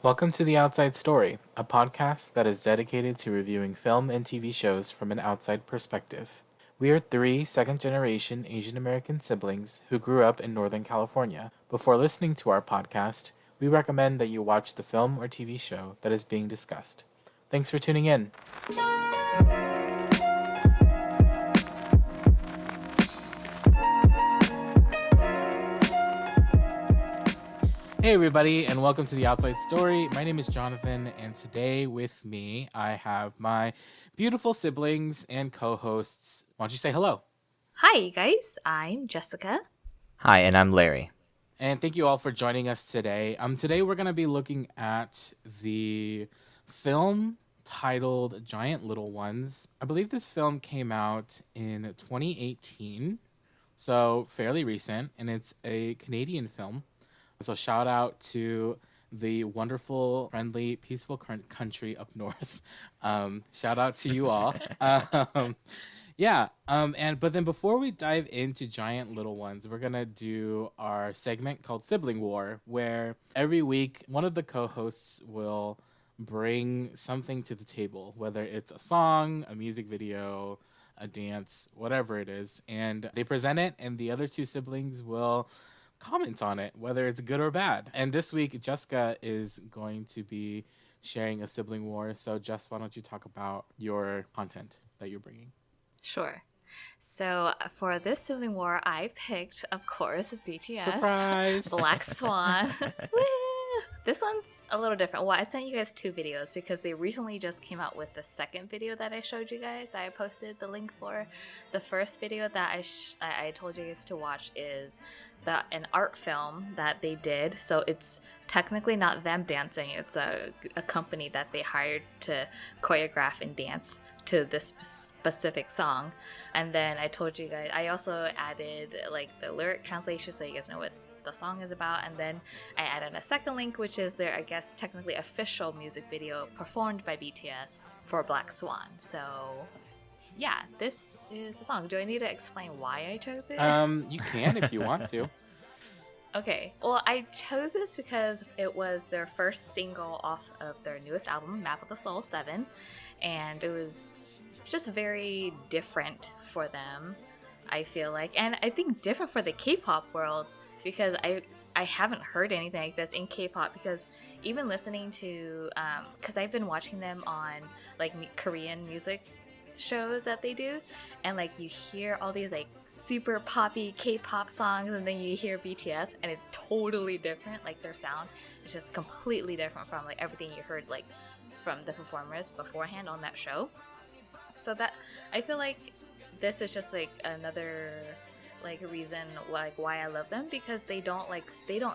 Welcome to The Outside Story, a podcast that is dedicated to reviewing film and TV shows from an outside perspective. We are three second generation Asian American siblings who grew up in Northern California. Before listening to our podcast, we recommend that you watch the film or TV show that is being discussed. Thanks for tuning in. Hey, everybody, and welcome to The Outside Story. My name is Jonathan, and today with me, I have my beautiful siblings and co hosts. Why don't you say hello? Hi, you guys. I'm Jessica. Hi, and I'm Larry. And thank you all for joining us today. Today, we're going to be looking at the film titled Giant Little Ones. I believe this film came out in 2018, so fairly recent, and it's a Canadian film. So shout out to the wonderful, friendly, peaceful country up north. Shout out to you all. But then before we dive into Giant Little Ones, we're gonna do our segment called Sibling War, where every week one of the co-hosts will bring something to the table, whether it's a song, a music video, a dance, whatever it is, and they present it, and the other two siblings will comment on it, whether it's good or bad. And this week, Jessica is going to be sharing a sibling war. So, Jess, why don't you talk about your content that you're bringing? Sure. So for this sibling war, I picked, of course, BTS. Surprise! Black Swan. Woo! This one's a little different. Well, I sent you guys two videos because they recently just came out with the second video that I showed you guys. I posted the link for. The first video that I told you guys to watch is an art film that they did. So it's technically not them dancing. It's a company that they hired to choreograph and dance to this specific song. And then I told you guys, I also added like the lyric translation so you guys know what the song is about. And then I added a second link, which is their, I guess, technically official music video performed by BTS for Black Swan. So yeah, this is the song. Do I need to explain why I chose it? You can if you want to. Okay, well, I chose this because it was their first single off of their newest album, Map of the Soul 7, and it was just very different for them, I feel like, and I think different for the K-pop world because I haven't heard anything like this in K-pop because even listening to, because I've been watching them on like Korean music shows that they do, and like you hear all these like super poppy K-pop songs and then you hear BTS and it's totally different. Like their sound is just completely different from like everything you heard like from the performers beforehand on that show. So that I feel like this is just like another like reason like why I love them, because they don't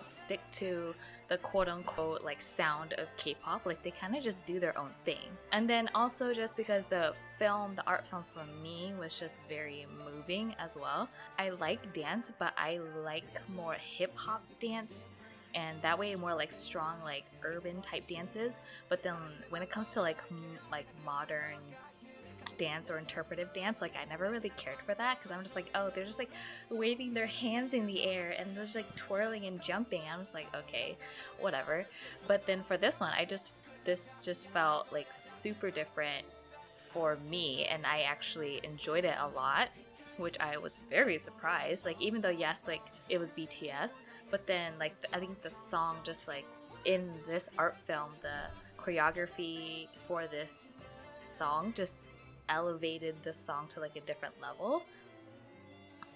stick to the quote unquote like sound of K-pop. Like they kind of just do their own thing. And then also just because the art film for me was just very moving as well. I like dance, but I like more hip hop dance, and that way more like strong like urban type dances. But then when it comes to like modern dance or interpretive dance, like I never really cared for that because I'm just like, oh, they're just like waving their hands in the air and they're just like twirling and jumping. I'm just like, okay, whatever. But then for this one, this just felt like super different for me, and I actually enjoyed it a lot, which I was very surprised. Like even though yes, like it was BTS, but then like I think the song just like in this art film, the choreography for this song just elevated the song to like a different level.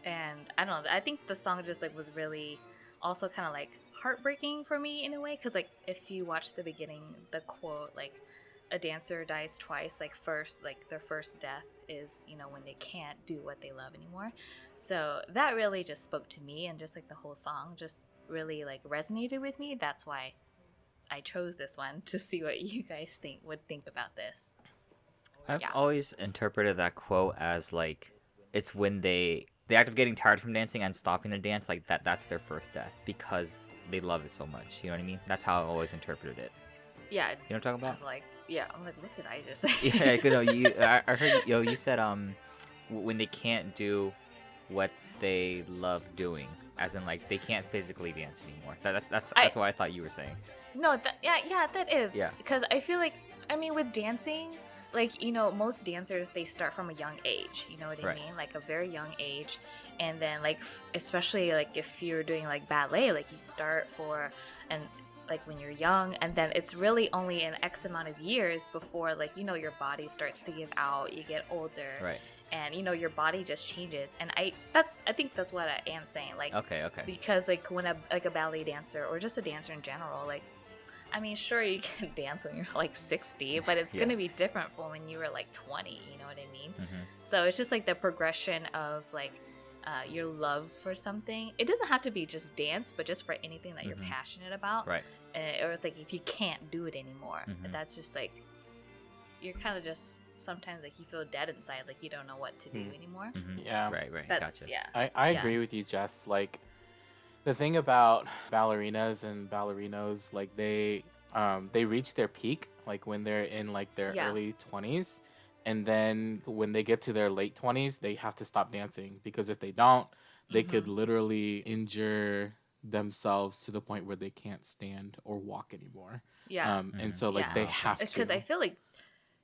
And I don't know, I think the song just like was really also kind of like heartbreaking for me in a way, because like if you watch the beginning, the quote like a dancer dies twice, like first like their first death is, you know, when they can't do what they love anymore. So that really just spoke to me, and just like the whole song just really like resonated with me. That's why I chose this one to see what you guys would think about this. I've always interpreted that quote as like it's when the act of getting tired from dancing and stopping the dance, like that's their first death because they love it so much. You know what I mean? That's how I've always interpreted it. Yeah. You know what I'm talking about? I'm like, what did I just say? Yeah, you know, I heard you said when they can't do what they love doing, as in like they can't physically dance anymore. That's what I thought you were saying. No, that is. Yeah. Because I feel like, I mean, with dancing, like, most dancers, they start from a young age. You know what I Right. mean? Like a very young age. And then, like, especially, like, if you're doing, like, ballet, like, you start and, like, when you're young, and then it's really only an X amount of years before, like, your body starts to give out, you get older. Right. And, your body just changes. And I think that's what I am saying. Like, Okay. because, like, when a ballet dancer, or just a dancer in general, like, I mean, sure, you can dance when you're like 60, but it's going to be different from when you were like 20, you know what I mean? Mm-hmm. So it's just like the progression of like your love for something. It doesn't have to be just dance, but just for anything that you're passionate about. Right. Or it's like if you can't do it anymore, Mm-hmm. that's just like, you're kind of just, sometimes like you feel dead inside, like you don't know what to do anymore. Mm-hmm. Yeah. Right. That's, Gotcha. yeah. I agree with you, Jess. Like, the thing about ballerinas and ballerinos, like they reach their peak like when they're in like their early 20s, and then when they get to their late 20s, they have to stop dancing, because if they don't, they could literally injure themselves to the point where they can't stand or walk anymore. Yeah. And so like they have It's to. because I feel like,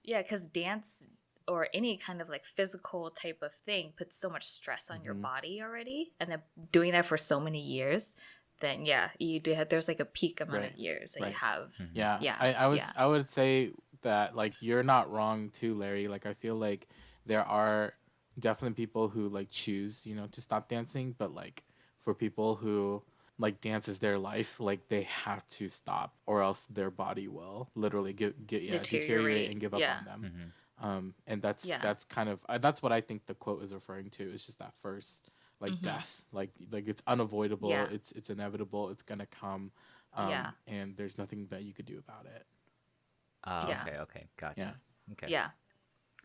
because dance or any kind of like physical type of thing puts so much stress on your body already, and then doing that for so many years, then you do have, there's like a peak amount of years that you have. Yeah. Yeah. I would say that like you're not wrong too, Larry. Like I feel like there are definitely people who like choose, to stop dancing, but like for people who like dance is their life, like they have to stop, or else their body will literally deteriorate and give up on them. And that's kind of that's what I think the quote is referring to. It's just that first like death, like it's unavoidable, it's inevitable, it's gonna come, and there's nothing that you could do about it. Okay, gotcha. Okay. Yeah.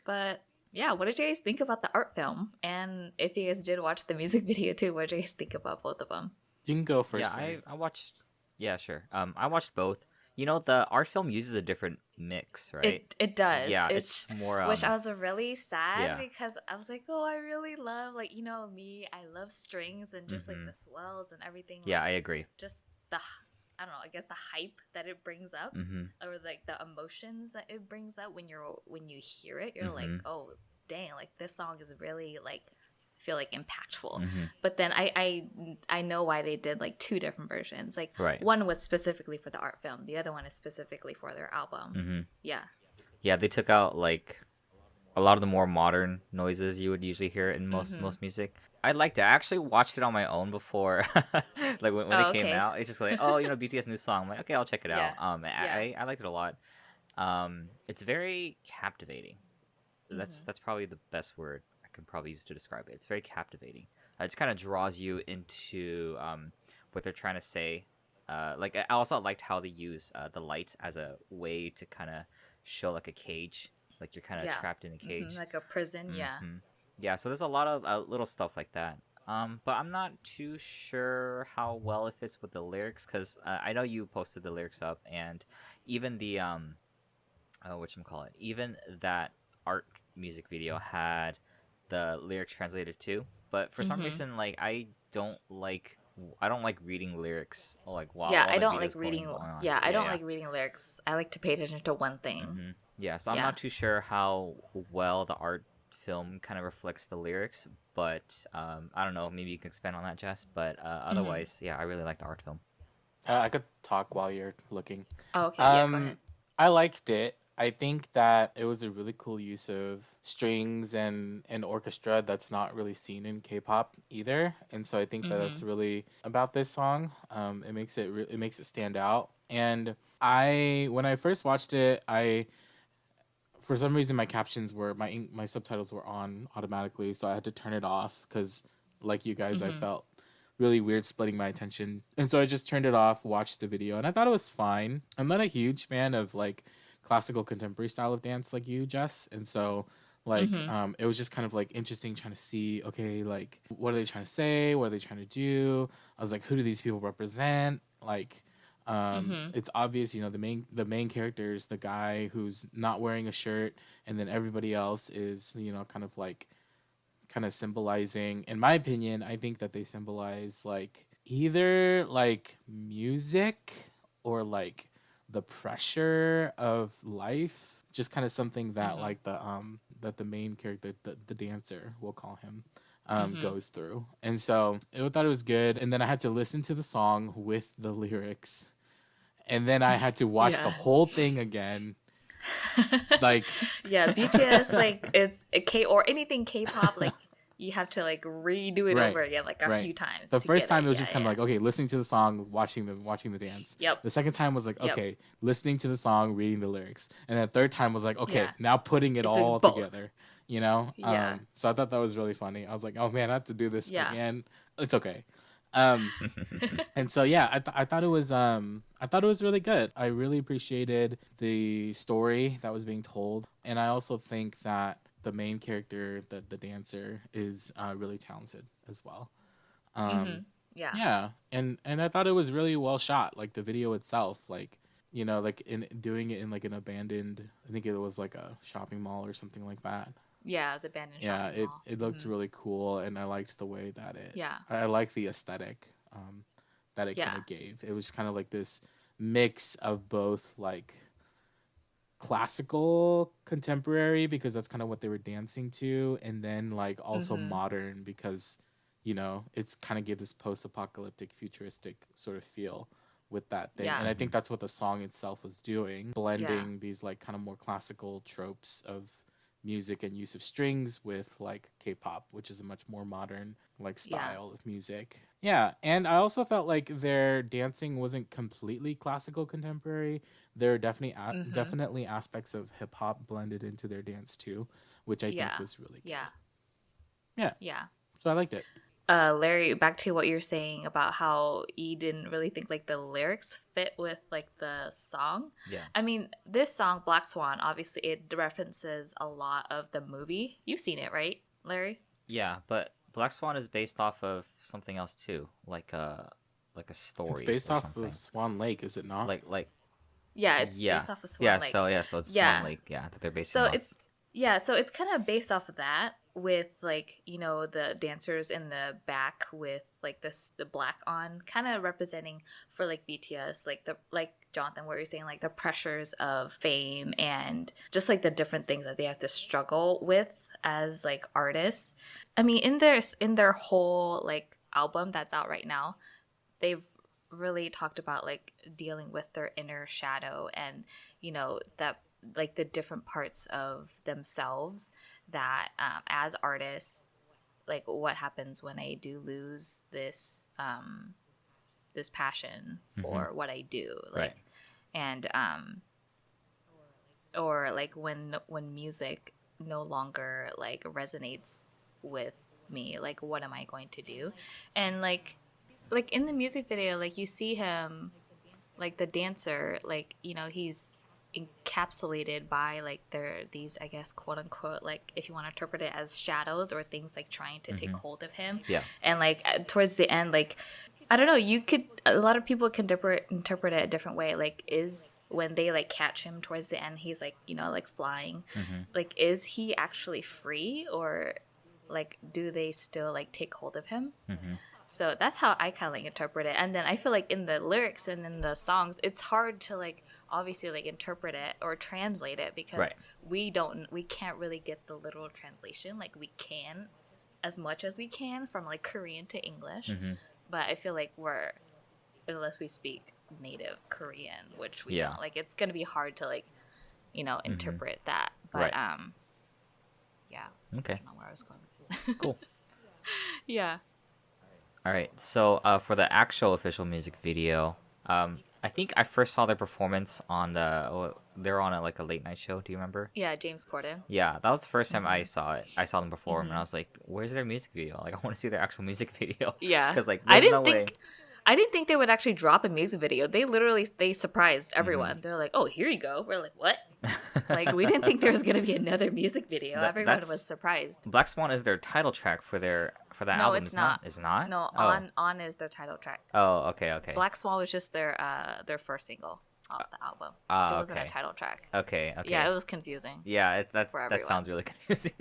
But what did you guys think about the art film? And if you guys did watch the music video too, what did you guys think about both of them? You can go first. Yeah, I watched. Yeah, sure. I watched both. The art film uses a different mix, right? It does. Yeah, it's more. Which I was really sad because I was like, oh, I really love, like, me, I love strings and just like the swells and everything. Yeah, like, I agree. Just I don't know, I guess the hype that it brings up, or like the emotions that it brings up when you hear it, you're like, oh, dang, like this song is really like, feel like impactful. But then I know why they did like two different versions. Like one was specifically for the art film, the other one is specifically for their album. Yeah, they took out like a lot of the more modern noises you would usually hear in most music. I liked it. I actually watched it on my own before, like when it came out. It's just like, oh, BTS new song. I'm like, okay, I'll check it out. I liked it a lot. It's very captivating. That's probably the best word I could probably use to describe it. It's very captivating. It just kind of draws you into what they're trying to say. Like I also liked how they use the lights as a way to kind of show like a cage, like you're kind of trapped in a cage, like a prison. Yeah. So there's a lot of little stuff like that. But I'm not too sure how well it fits with the lyrics, because I know you posted the lyrics up, and even the whatchamacallit, even that art music video had the lyrics translated too. But for some reason, like I don't like reading lyrics like while I don't the like video's reading. going on. I don't like reading lyrics. I like to pay attention to one thing. Yeah, so I'm not too sure how well the art film kind of reflects the lyrics, but I don't know. Maybe you can expand on that, Jess. But otherwise, I really like the art film. I could talk while you're looking. Oh, okay. Yeah, go ahead. I liked it. I think that it was a really cool use of strings and orchestra that's not really seen in K-pop either, and so I think that that's really about this song. It makes it stand out. And when I first watched it, for some reason my captions were my subtitles were on automatically, so I had to turn it off because, like you guys, I felt really weird splitting my attention, and so I just turned it off, watched the video, and I thought it was fine. I'm not a huge fan of like classical contemporary style of dance like you, Jess, and so like it was just kind of like interesting trying to see, okay, like what are they trying to say, what are they trying to do. I was like, who do these people represent? Like it's obvious, the main character is the guy who's not wearing a shirt, and then everybody else is kind of symbolizing, in my opinion, I think that they symbolize like either like music or like the pressure of life, just kind of something that like the main character, the dancer, we'll call him, goes through. And so I thought it was good. And then I had to listen to the song with the lyrics, and then I had to watch the whole thing again. Like BTS, like it's a K or anything K-pop, like you have to like redo it over again like a few times. The first time it was just kind of like, okay, listening to the song, watching the dance. Yep. The second time was like, okay, listening to the song, reading the lyrics. And then the third time was like, okay, now putting it all together, you know? Yeah. So I thought that was really funny. I was like, oh man, I have to do this again. It's okay. And so I thought it was really good. I really appreciated the story that was being told, and I also think that the main character, the dancer, is really talented as well. Yeah, and I thought it was really well shot. Like the video itself, like, you know, like in doing it in like an abandoned, I think it was like a shopping mall or something like that. Yeah, it was abandoned shopping mall. It looked really cool, and I liked the way that I liked the aesthetic that it kind of gave. It was kind of like this mix of both like classical contemporary, because that's kind of what they were dancing to, and then like also modern, because, you know, it's kind of gave this post-apocalyptic futuristic sort of feel with that thing. And I think that's what the song itself was doing, blending these like kind of more classical tropes of music and use of strings with like K-pop, which is a much more modern like style of music. And I also felt like their dancing wasn't completely classical contemporary. There are definitely aspects of hip hop blended into their dance too, which I think was really good. Yeah. So I liked it. Larry, back to what you're saying about how you didn't really think like the lyrics fit with like the song. Yeah. I mean, this song, Black Swan, obviously it references a lot of the movie. You've seen it, right, Larry? Yeah, but Black Swan is based off of something else too, like a story. It's based off of Swan Lake, is it not? Yeah, it's based off of Swan Lake. So it's Swan Lake. Yeah, that they're based. So it's kind of based off of that, with like, you know, the dancers in the back with like the black on, kind of representing for like BTS, like Jonathan, what you're saying, like the pressures of fame and just like the different things that they have to struggle with as like artists. I mean, in their whole like album that's out right now, they've really talked about like dealing with their inner shadow, and, you know, that like the different parts of themselves that as artists, like what happens when I do lose this this passion for what I do, like, and or like when music no longer like resonates with me, like what am I going to do? And like in the music video, like you see him, like the dancer, like, you know, he's encapsulated by like these, I guess, quote unquote, like if you want to interpret it as shadows or things like trying to take hold of him. And like towards the end, like I don't know, a lot of people can interpret it a different way. Like, is when they like catch him towards the end, he's like, you know, like flying. Like, is he actually free, or like do they still like take hold of him? So that's how I kind of like interpret it. And then I feel like in the lyrics and in the songs, it's hard to like obviously like interpret it or translate it, because we can't really get the literal translation. Like we can as much as we can from like Korean to English. But I feel like unless we speak native Korean, which we don't, like it's gonna be hard to like, you know, interpret that. But yeah. Okay. I don't know where I was going with this. Cool. Yeah. All right. So for the actual official music video, I think I first saw their performance on they were on a late night show. Do you remember? Yeah, James Corden. Yeah, that was the first time I saw it. I saw them perform, and I was like, "Where's their music video? Like, I want to see their actual music video." Yeah, because like, I didn't think they would actually drop a music video. They surprised everyone. They're like, "Oh, here you go." We're like, "What?" Like, we didn't think there was gonna be another music video. Everyone was surprised. Black Swan is their title track for that album. It's not. It's not. No, On is their title track. Oh, okay. Black Swan was just their first single off the album. It wasn't a title track. Okay. Yeah, it was confusing. Yeah, that sounds really confusing.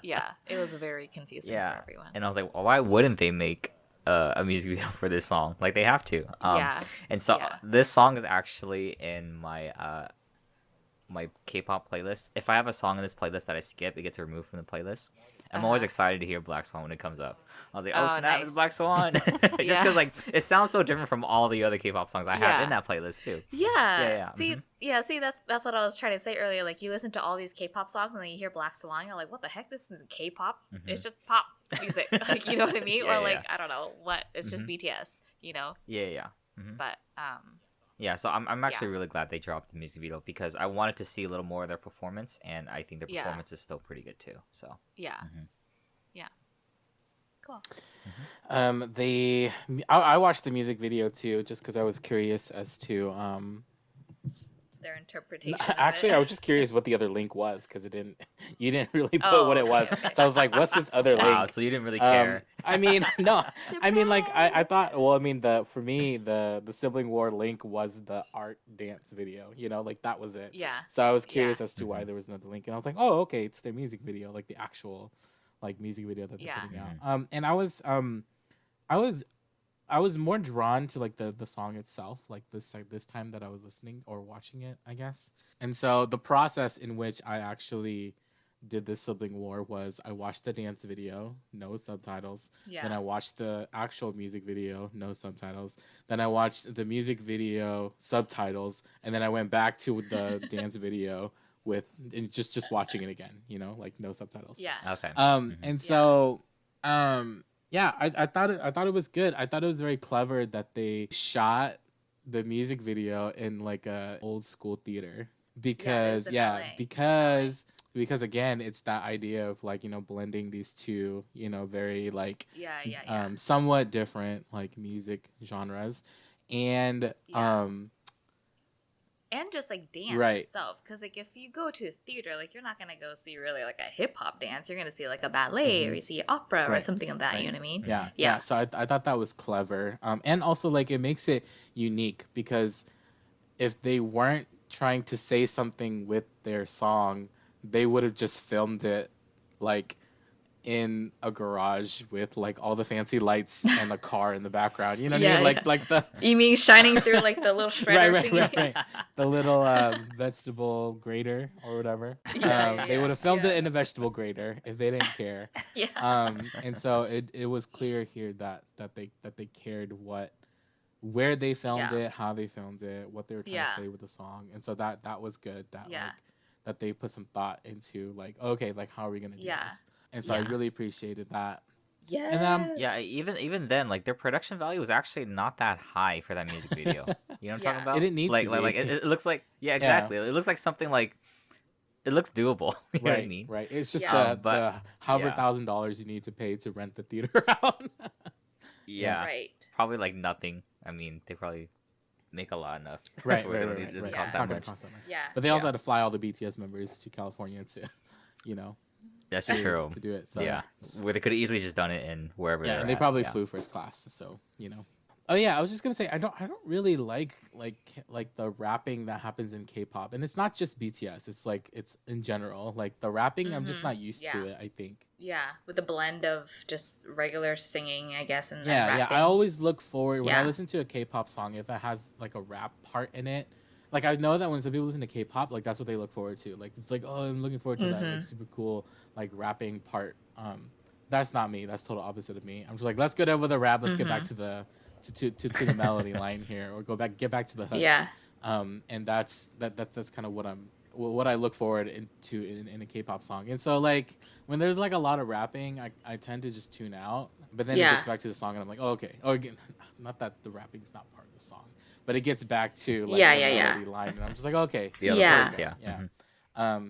Yeah, it was very confusing for everyone. And I was like, well, why wouldn't they make a music video for this song. Like they have to. Yeah. And so Yeah. this song is actually in my my K-pop playlist. If I have a song in this playlist that I skip, it gets removed from the playlist. I'm always excited to hear Black Swan when it comes up. I was like, oh, snap, nice. it's Black Swan. Just because like it sounds so different from all the other K-pop songs I have in that playlist too. Yeah. See, that's what I was trying to say earlier. Like you listen to all these K-pop songs and then you hear Black Swan, you're like, what the heck? This isn't K-pop. It's just pop music. Like, you know what I mean? Or like I don't know what. It's just BTS. You know? Yeah. But Yeah, so I'm actually really glad they dropped the music video because I wanted to see a little more of their performance, and I think their performance is still pretty good too. So yeah, cool. I watched the music video too, just because I was curious as to their interpretation. Actually, I was just curious what the other link was because you didn't really put what it was. Okay. So I was like, what's this other link? wow, so you didn't really care. I mean, no, I mean, like I thought. Well, I mean, for me, the Sibling War link was the art dance video. You know, like that was it. Yeah. So I was curious as to why there was another link, and I was like, oh, okay, it's their music video, like the actual, like music video that they're putting out. And I was more drawn to like the song itself, like this time that I was listening or watching it, I guess. And so the process in which I actually did this Sibling War was I watched the dance video, no subtitles. Yeah. Then I watched the actual music video, no subtitles. Then I watched the music video, subtitles, and then I went back to the dance video with just watching it again, you know, like no subtitles. Yeah. Okay. And so yeah, I thought it was good. I thought it was very clever that they shot the music video in like a old school theater because because again, it's that idea of like, you know, blending these two, you know, very like somewhat different like music genres and and just like dance itself, because like if you go to a theater, like you're not gonna go see really like a hip hop dance. You're gonna see like a ballet or you see opera or something like that. You know what I mean? Yeah. So I thought that was clever, and also like it makes it unique because if they weren't trying to say something with their song, they would have just filmed it like in a garage with like all the fancy lights and a car in the background. You know what I mean? Like the you mean shining through like the little shredder right. The little vegetable grater or whatever. They would have filmed it in a vegetable grater if they didn't care. And so it was clear here that they cared where they filmed it, how they filmed it, what they were trying to say with the song. And so that was good. That they put some thought into like, okay, like how are we gonna do this? And so I really appreciated that. Yes. And even then, like their production value was actually not that high for that music video. You know what I'm talking about? It didn't need like, to like be. it looks like exactly. It looks like something like it looks doable. You know what I mean? Right. It's just the however $1,000 you need to pay to rent the theater out. Right. Probably like nothing. I mean, they probably make a lot enough. Right. It doesn't cost that much. Yeah. But they also had to fly all the BTS members to California to, you know. That's true. To do it. So. Yeah. Where they could have easily just done it in wherever. Yeah, and they probably flew first class. So, you know. Oh yeah, I was just gonna say I don't really like the rapping that happens in K-pop, and it's not just BTS. It's in general like the rapping. I'm just not used to it. I think. Yeah, with a blend of just regular singing, I guess, and rapping. rapping. I always look forward when I listen to a K-pop song if it has like a rap part in it. Like I know that when some people listen to K-pop, like that's what they look forward to. Like it's like, oh, I'm looking forward to that like, super cool like rapping part. That's not me. That's total opposite of me. I'm just like, let's get over the rap. Let's get back to the the melody line here, or get back to the hook. Yeah. And that's kind of what I look forward into in a K-pop song. And so like when there's like a lot of rapping, I tend to just tune out. But then it gets back to the song, and I'm like, oh, okay. Oh, again, not that the rapping's not part of the song, but it gets back to like the melody line, and I'm just like, okay. The other parts,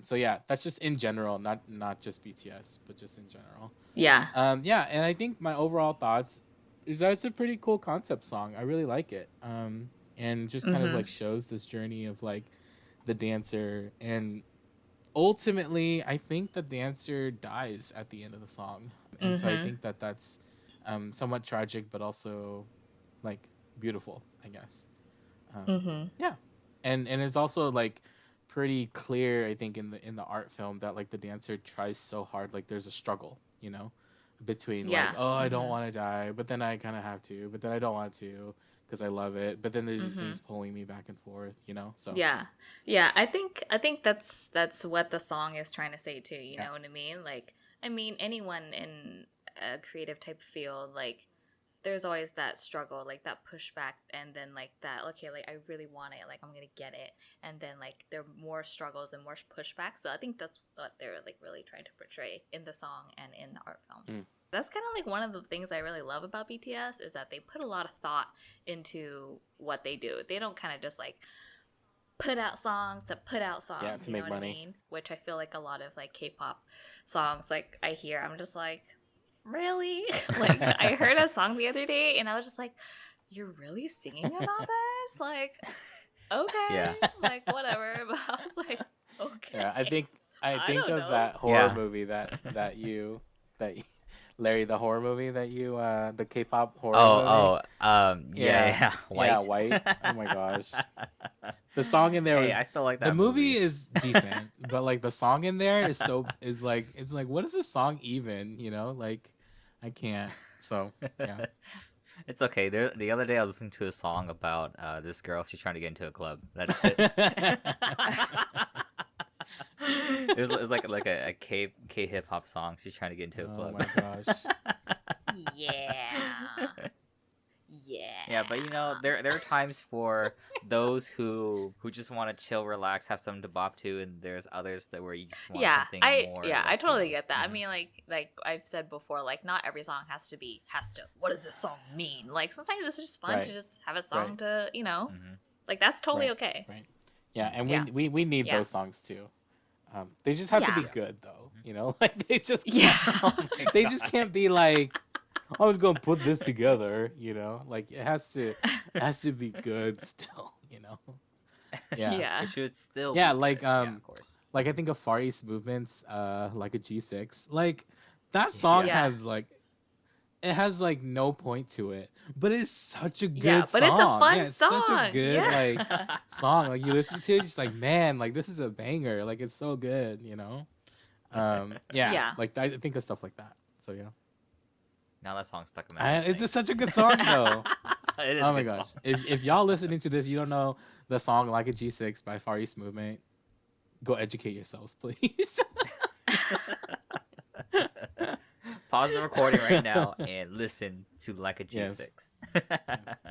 So yeah, that's just in general, not just BTS, but just in general. Yeah. And I think my overall thoughts is that it's a pretty cool concept song. I really like it. And just kind of like shows this journey of like the dancer, and ultimately I think the dancer dies at the end of the song. And so I think that's somewhat tragic, but also like beautiful, I guess. Yeah. And it's also like pretty clear, I think, in the art film that like the dancer tries so hard, like there's a struggle, you know, between like, Yeah. oh, I don't want to die, but then I kind of have to, but then I don't want to because I love it, but then there's these things pulling me back and forth, you know. So Yeah. I think that's what the song is trying to say too, you know what I mean? Like, I mean, anyone in a creative type field, like, there's always that struggle, like that pushback, and then like that, okay, like I really want it, like I'm gonna get it, and then like there are more struggles and more pushback. So I think that's what they're like really trying to portray in the song and in the art film. That's kind of like one of the things I really love about BTS is that they put a lot of thought into what they do. They don't kind of just like put out songs to put out songs, to you make know what money. I mean? Which I feel like a lot of like K-pop songs, like I hear, I'm just like, really? Like I heard a song the other day and I was just like, you're really singing about this? Like, okay, like whatever. But I was like, okay. Yeah, I think don't of know. that horror movie that Larry, the horror movie that you the K-pop horror movie. White. White. Oh my gosh. The song in there was I still like that the movie is decent, but like the song in there is like it's like what is this song even, you know? Like I can't. So, yeah. It's okay. The other day I was listening to a song about this girl. She's trying to get into a club. That's it. It was like a K hip hop song. She's trying to get into a club. Oh my gosh. Yeah. Yeah, but you know, there are times for those who just want to chill, relax, have something to bop to, and there's others that where you just want something more. I totally get that. I mean, like I've said before, like not every song has to. What does this song mean? Like sometimes it's just fun to just have a song to, you know, like that's totally okay. Right. Yeah, and we need those songs too. They just have to be good though, you know. Like they just they just can't be like, I was gonna put this together, you know. Like it has to be good still, you know. Yeah. It should still. Yeah, be like good. Of course. like I think of Far East Movement's like a G6. Like that song has like it has like no point to it, but it's such a good song. But it's a fun song. Such a good like like song. Like you listen to it, just like man, like this is a banger. Like it's so good, you know. Like I think of stuff like that. So yeah. Now that song's stuck in my head. It's just such a good song though. It is oh a my good gosh! song. If y'all listening to this, you don't know the song "Like a G6" by Far East Movement, go educate yourselves, please. Pause the recording right now and listen to "Like a G6." Yes.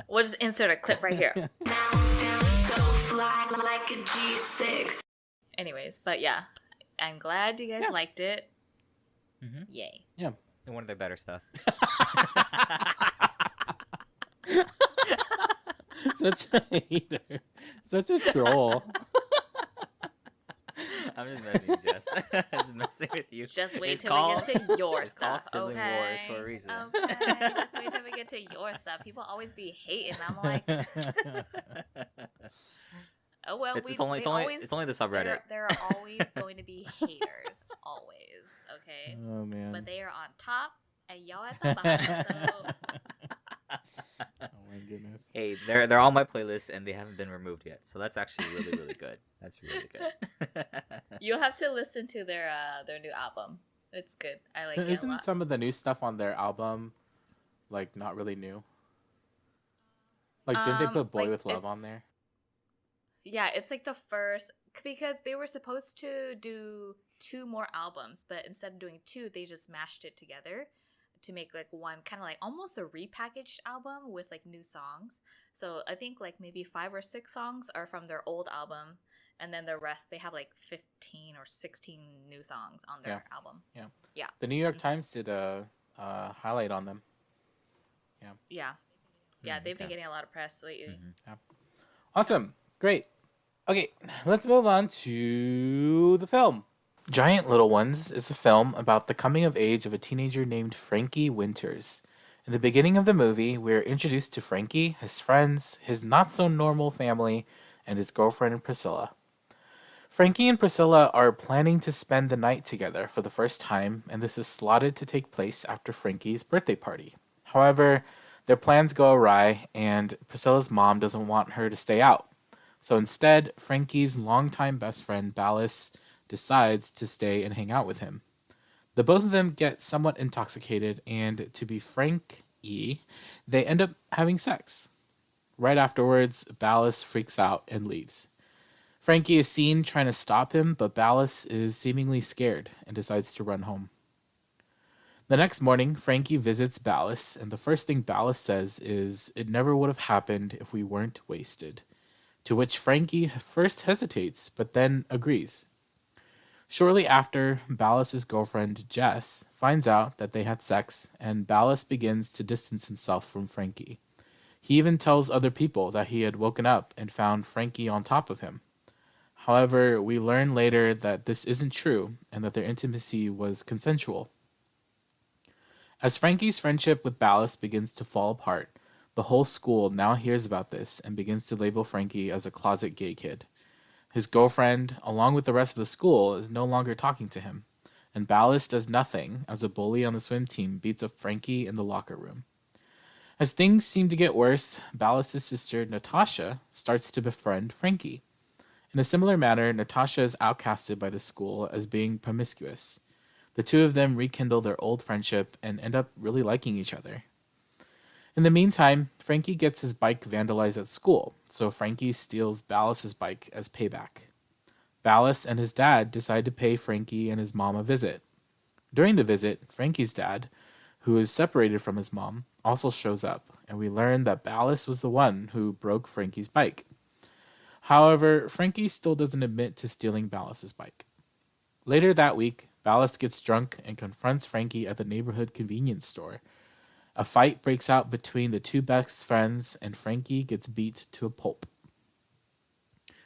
we'll just insert a clip right here. Now I'm feeling so fly like a G6. Anyways, but yeah, I'm glad you guys liked it. Yay. Yeah. And one of their better stuff. Such a hater. Such a troll. I'm just messing with you, Jess. Just messing with you. Just wait It's till called- we get to your it's called stuff, Sibling okay? Wars for a reason. Okay, just wait till we get to your stuff. People always be hating. I'm like, oh well, It's only the subreddit. There are always going to be haters, always. Okay, Oh man. but they are on top and y'all at the bottom. So Oh my goodness. Hey, they're on my playlist and they haven't been removed yet, so that's actually really good. That's really good. you'll have to listen to their new album. It's good. I like it a Isn't lot. some of the new stuff on their album like not really new? Like didn't they put "Boy like, with Love" on it's- there? Yeah, it's like the first because they were supposed to do 2 more albums, but instead of doing 2, they just mashed it together to make like one kind of like almost a repackaged album with like new songs. So I think like maybe 5 or 6 songs are from their old album, and then the rest they have like 15 or 16 new songs on their album. Yeah. The New York Times did a highlight on them. Yeah, they've been getting a lot of press lately. Awesome. Great. Okay, let's move on to the film. Giant Little Ones is a film about the coming of age of a teenager named Franky Winters. In the beginning of the movie, we're introduced to Franky, his friends, his not-so-normal family, and his girlfriend Priscilla. Franky and Priscilla are planning to spend the night together for the first time, and this is slotted to take place after Franky's birthday party. However, their plans go awry, and Priscilla's mom doesn't want her to stay out. So instead, Franky's longtime best friend, Ballas, decides to stay and hang out with him. The both of them get somewhat intoxicated, and to be frank-y, they end up having sex. Right afterwards, Ballas freaks out and leaves. Franky is seen trying to stop him, but Ballas is seemingly scared and decides to run home. The next morning, Franky visits Ballas, and the first thing Ballas says is, "It never would have happened if we weren't wasted." To which Franky first hesitates, but then agrees. Shortly after, Ballas's girlfriend, Jess, finds out that they had sex, and Ballas begins to distance himself from Franky. He even tells other people that he had woken up and found Franky on top of him. However, we learn later that this isn't true and that their intimacy was consensual. As Franky's friendship with Ballas begins to fall apart, the whole school now hears about this and begins to label Franky as a closet gay kid. His girlfriend, along with the rest of the school, is no longer talking to him, and Ballas does nothing as a bully on the swim team beats up Franky in the locker room. As things seem to get worse, Ballas' sister, Natasha, starts to befriend Franky. In a similar manner, Natasha is outcasted by the school as being promiscuous. The two of them rekindle their old friendship and end up really liking each other. In the meantime, Franky gets his bike vandalized at school, so Franky steals Ballas' bike as payback. Ballas and his dad decide to pay Franky and his mom a visit. During the visit, Franky's dad, who is separated from his mom, also shows up, and we learn that Ballas was the one who broke Franky's bike. However, Franky still doesn't admit to stealing Ballas' bike. Later that week, Ballas gets drunk and confronts Franky at the neighborhood convenience store. A fight breaks out between the two best friends, and Franky gets beat to a pulp.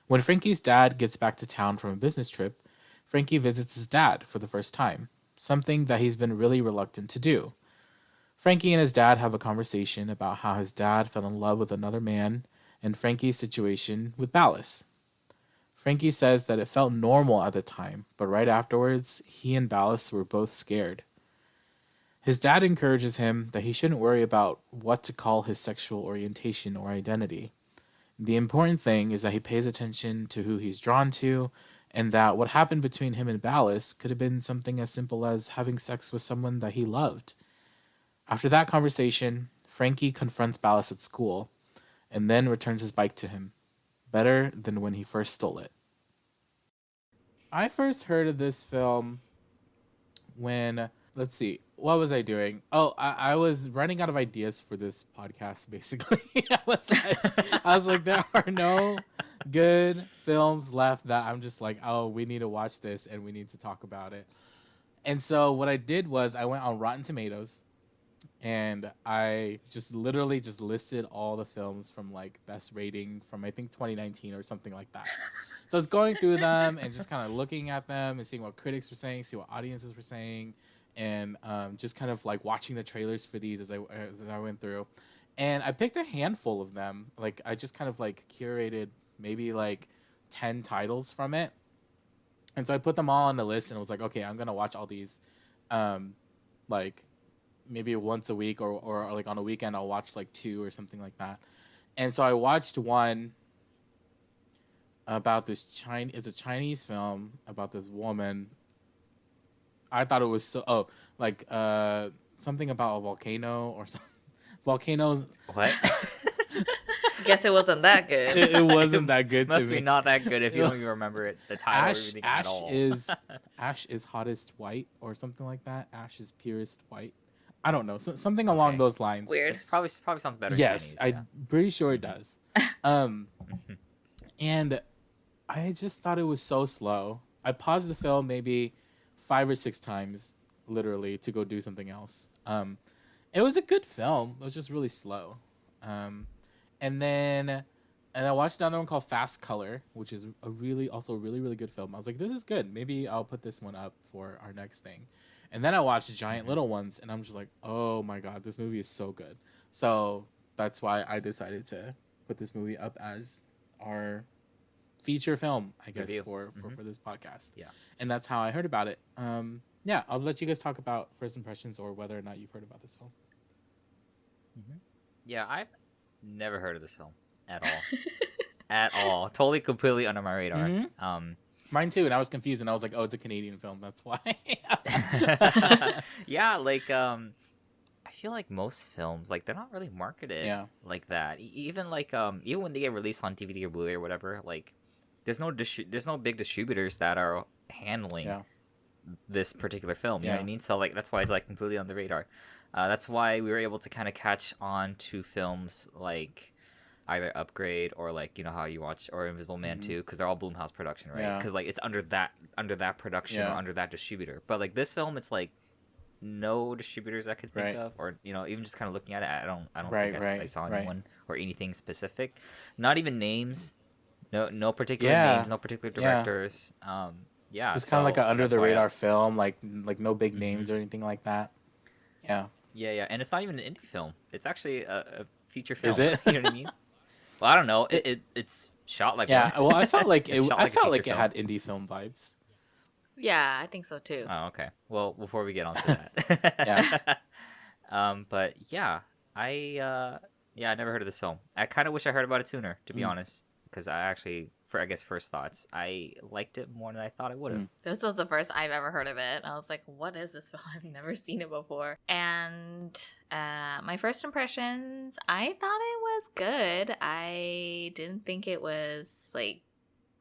When Franky's dad gets back to town from a business trip, Franky visits his dad for the first time, something that he's been really reluctant to do. Franky and his dad have a conversation about how his dad fell in love with another man and Franky's situation with Ballas. Franky says that it felt normal at the time, but right afterwards, he and Ballas were both scared. His dad encourages him that he shouldn't worry about what to call his sexual orientation or identity. The important thing is that he pays attention to who he's drawn to, and that what happened between him and Ballas could have been something as simple as having sex with someone that he loved. After that conversation, Franky confronts Ballas at school, and then returns his bike to him, better than when he first stole it. I first heard of this film when, let's see, what was I doing? Oh, I was running out of ideas for this podcast, basically. I was like, there are no good films left that I'm just like, oh, we need to watch this and we need to talk about it. And so what I did was I went on Rotten Tomatoes, and I just literally just listed all the films from like best rating from I think 2019 or something like that. So I was going through them and just kind of looking at them and seeing what critics were saying, see what audiences were saying, and just kind of like watching the trailers for these as I went through. And I picked a handful of them. Like I just kind of like curated maybe like 10 titles from it. And so I put them all on the list and I was like, okay, I'm going to watch all these like maybe once a week or like on a weekend I'll watch like 2 or something like that. And so I watched one about this it's a Chinese film about this woman. I thought it was something about a volcano or something. Volcanoes. What? Guess it wasn't that good. It wasn't that good to me. Must be not that good if you don't even remember it, the title or everything at all. Ash is hottest white or something like that. Ash is purest white. I don't know. Something along those lines. Weird. It probably sounds better. Yes, Chinese, I'm pretty sure it does. And I just thought it was so slow. I paused the film maybe 5 or 6 times, literally, to go do something else. It was a good film. It was just really slow. And I watched another one called Fast Color, which is really good film. I was like, this is good. Maybe I'll put this one up for our next thing. And then I watched Giant Little Ones, and I'm just like, oh my god, this movie is so good. So that's why I decided to put this movie up as our feature film, I guess, for this podcast. Yeah. And that's how I heard about it. Yeah, I'll let you guys talk about first impressions or whether or not you've heard about this film. Yeah, I've never heard of this film at all. At all. Totally, completely under my radar. Mine too, and I was confused, and I was like, "Oh, it's a Canadian film. That's why." Yeah, like I feel like most films, like they're not really marketed Yeah. like that. Even like even when they get released on DVD or Blu-ray or whatever, like there's no big distributors that are handling Yeah. this particular film. You know what I Yeah. mean? So like that's why it's like completely on the radar. That's why we were able to kind of catch on to films like either Upgrade or like how you watch or Invisible Man 2, because they're all Blumhouse production, right? Yeah. Because like it's under that production Yeah. or under that distributor. But like this film, it's like no distributors I could think Right. of, or even just kind of looking at it, I don't Right, think I right, saw right. anyone or anything specific, not even names, no particular Yeah. names, no particular Yeah. directors. Yeah, Just kind of like an so under that's the why radar film, like no big Mhm. names or anything like that. Yeah. Yeah, and it's not even an indie film. It's actually a feature film. Is it? You know what I mean? Well, I don't know. It's shot like Yeah. one. Well, I felt like It's it. shot I like a felt like feature it film. had indie film vibes. Yeah, I think so too. Oh, okay. Well, before we get on to that, but yeah, I never heard of this film. I kind of wish I heard about it sooner, to be honest, because I actually, for I guess first thoughts, I liked it more than I thought I would have. This was the first I've ever heard of it. I was like, what is this film? I've never seen it before. And my first impressions, I thought it was good. I didn't think it was like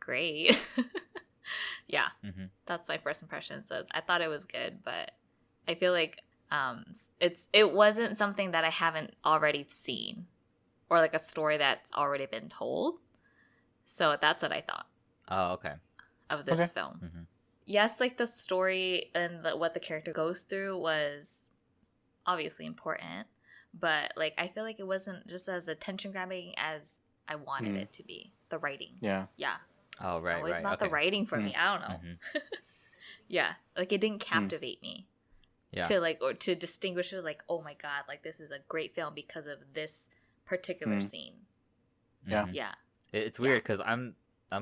great. Yeah, Mm-hmm. that's my first impression. Says I thought it was good, but I feel like it wasn't something that I haven't already seen, or like a story that's already been told. So that's what I thought Oh, okay. of this Okay. film. Mm-hmm. Yes, like the story and what the character goes through was obviously important, but like I feel like it wasn't just as attention grabbing as I wanted it to be. The writing, Yeah. yeah, Oh, right, it's always right. about okay. the writing for me. I don't know. Mhm. Yeah, like it didn't captivate me Yeah. to like or to distinguish it like, oh my god, like this is a great film because of this particular scene. Yeah. Mhm. Yeah, It's weird because I'm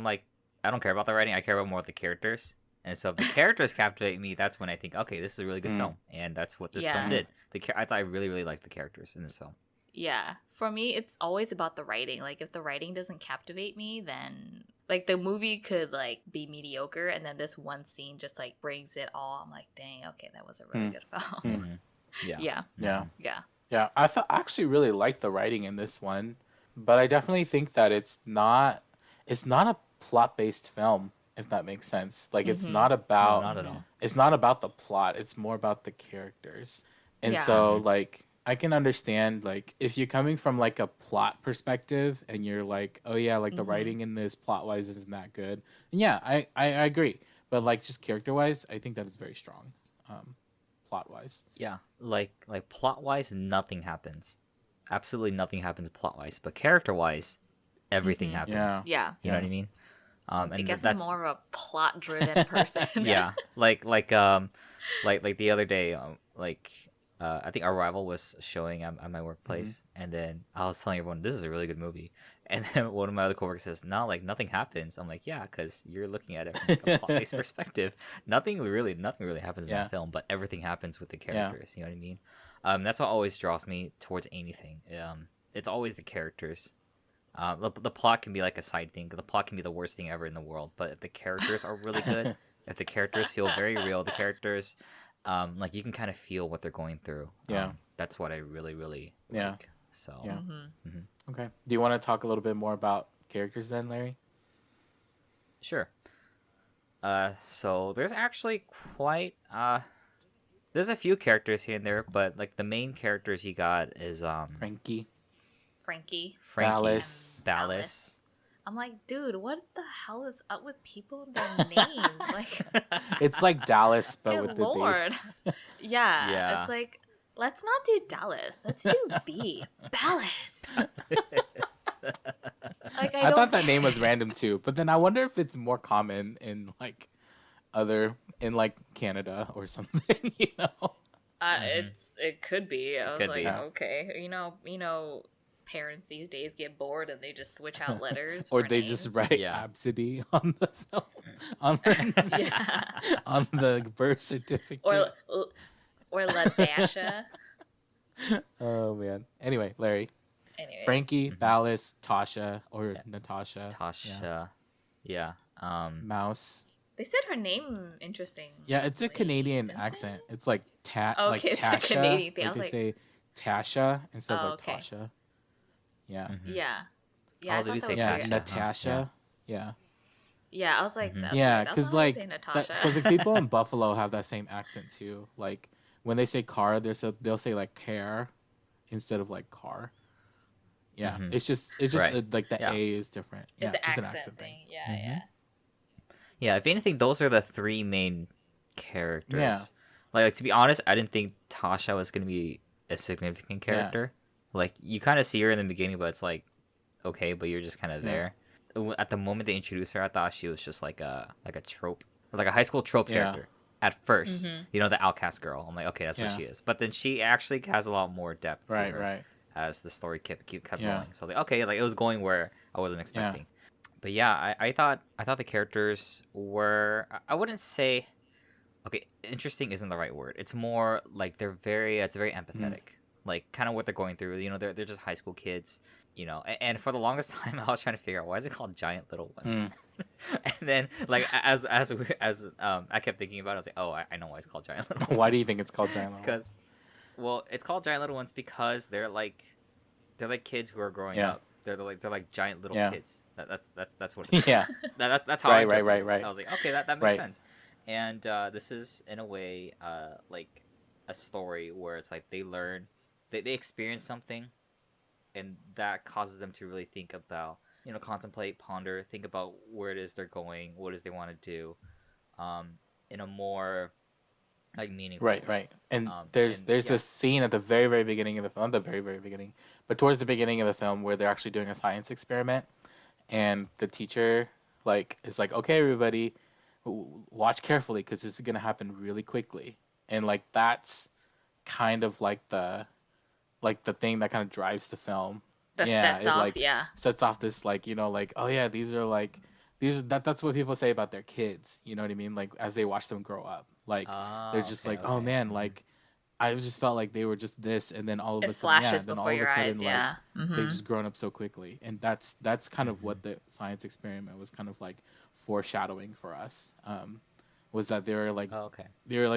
like, I don't care about the writing. I care about more the characters. And so if the characters captivate me, that's when I think, okay, this is a really good film, and that's what this Yeah. film did. I thought I really, really liked the characters in this film. yeah. For me, it's always about the writing. Like if the writing doesn't captivate me, then like the movie could like be mediocre, and then this one scene just like brings it all. I'm like, dang, okay, that was a really good film. Mhm. Yeah. Yeah, Yeah. yeah. Yeah. I actually really like the writing in this one, but I definitely think that it's not a plot-based film, if that makes sense. Like it's not about No, not at all. it's not about the plot. It's more about the characters. And Yeah. so like I can understand like if you're coming from like a plot perspective and you're like, oh yeah, like the writing in this plot wise isn't that good. And yeah, I agree. But like just character wise, I think that is very strong. Plot wise. Yeah. Like plot wise, nothing happens. Absolutely nothing happens plot wise. But character wise, everything happens. Yeah. Yeah. You know what I mean? And I guess that's I'm more of a plot driven person. yeah. Like the other day, I think Arrival was showing at my workplace, and then I was telling everyone this is a really good movie, and then one of my other coworkers says, "No, like nothing happens." I'm like, "Yeah, because you're looking at it from like, a plot-based perspective. Nothing really happens in that film, but everything happens with the characters. You know what I mean? That's what always draws me towards anything. It's always the characters. The plot can be like a side thing. The plot can be the worst thing ever in the world, but if the characters are really good, if the characters feel very real, the characters. Like you can kind of feel what they're going through. Yeah. That's what I really, really Yeah. like. So Yeah. Okay. Do you want to talk a little bit more about characters then, Larry? sure. So there's actually quite there's a few characters here and there, but like the main characters you got is Franky. Franky. Franky, Dallas. Dallas. I'm like, dude, what the hell is up with people and their names? Like, It's like Dallas, but with good the B. lord. Yeah, Yeah. it's like, let's not do Dallas. Let's do B. Dallas. Like, I don't thought that name care. was random too, but then I wonder if it's more common in like Canada or something, you know? It could be. I was Could like, be. okay, you know, parents these days get bored and they just switch out letters, Or for they names. just write Yeah. Absidy on the film, Yeah. on the birth certificate. or Ladasha. Oh man. Anyway, Larry, Anyways. Frankie, Dallas, Tasha, or Natasha, Tasha. Yeah. Mouse. They said her name interesting. Yeah, it's a Canadian accent. It's like like Okay, it's a Tasha. Canadian thing. I Like was they like, say Tasha instead of oh, like okay. Tasha. Yeah. Yeah. Yeah, Oh, I they do thought that say was Yeah, weird. Tasha. Natasha. Yeah. Yeah, I was like, that's Yeah, weird. That's because not how they like say that, Natasha. because like people in Buffalo have that same accent too. Like when they say car, they'll say like care instead of like car. Yeah, it's just Right. like the Yeah. A is different. It's Yeah, an it's an accent accent thing. thing. Yeah, yeah. Yeah, if anything, those are the three main characters. Yeah. Like to be honest, I didn't think Tasha was gonna be a significant character. Like you kind of see her in the beginning, but it's like, okay, but you're just kind of there. At the moment they introduced her, I thought she was just like a trope, like a high school trope Yeah. character. At first, you know, the outcast girl. I'm like, okay, that's what Yeah. she is. But then she actually has a lot more depth to Right, her right. as the story kept Yeah. going. So like, okay, like it was going where I wasn't expecting. But yeah, I thought the characters were, I wouldn't say, okay, interesting isn't the right word. It's more like it's very empathetic. Like kind of what they're going through. You know, they're just high school kids. You know, and for the longest time, I was trying to figure out why is it called Giant Little Ones. And then like as I kept thinking about it, I was like, oh, I know why it's called Giant Little Ones. Why do you think it's called Giant Little Ones? Because, well, it's called Giant Little Ones because they're like kids who are growing Yeah. up. They're like giant little Yeah. kids. That's what. It is. Yeah. That's how. I Right. interpret it. Right. I was like, okay, that makes Right. sense. And this is in a way like a story where it's like they learn, they experience something, and that causes them to really think about, you know, contemplate, ponder, think about where it is they're going, what it is they want to do, in a more like meaningful. Right. And and there's yeah. this scene at the very, very beginning of the film, the very, very beginning, but towards the beginning of the film where they're actually doing a science experiment, and the teacher like is like, okay, everybody, watch carefully because this is gonna happen really quickly, and like that's kind of like the thing that kind of drives the film. That Yeah, sets it, off, like, yeah. sets off this like, you know, like, oh yeah, that's what people say about their kids, you know what I mean, like as they watch them grow up, like they're just Okay, like, oh okay. man, like I just felt like they were just this, and then all of It a sudden, yeah, flashes then all before of a your sudden, eyes, like yeah. they've just grown up so quickly, and that's kind of what the science experiment was kind of like foreshadowing for us. Was that they were like Oh, okay.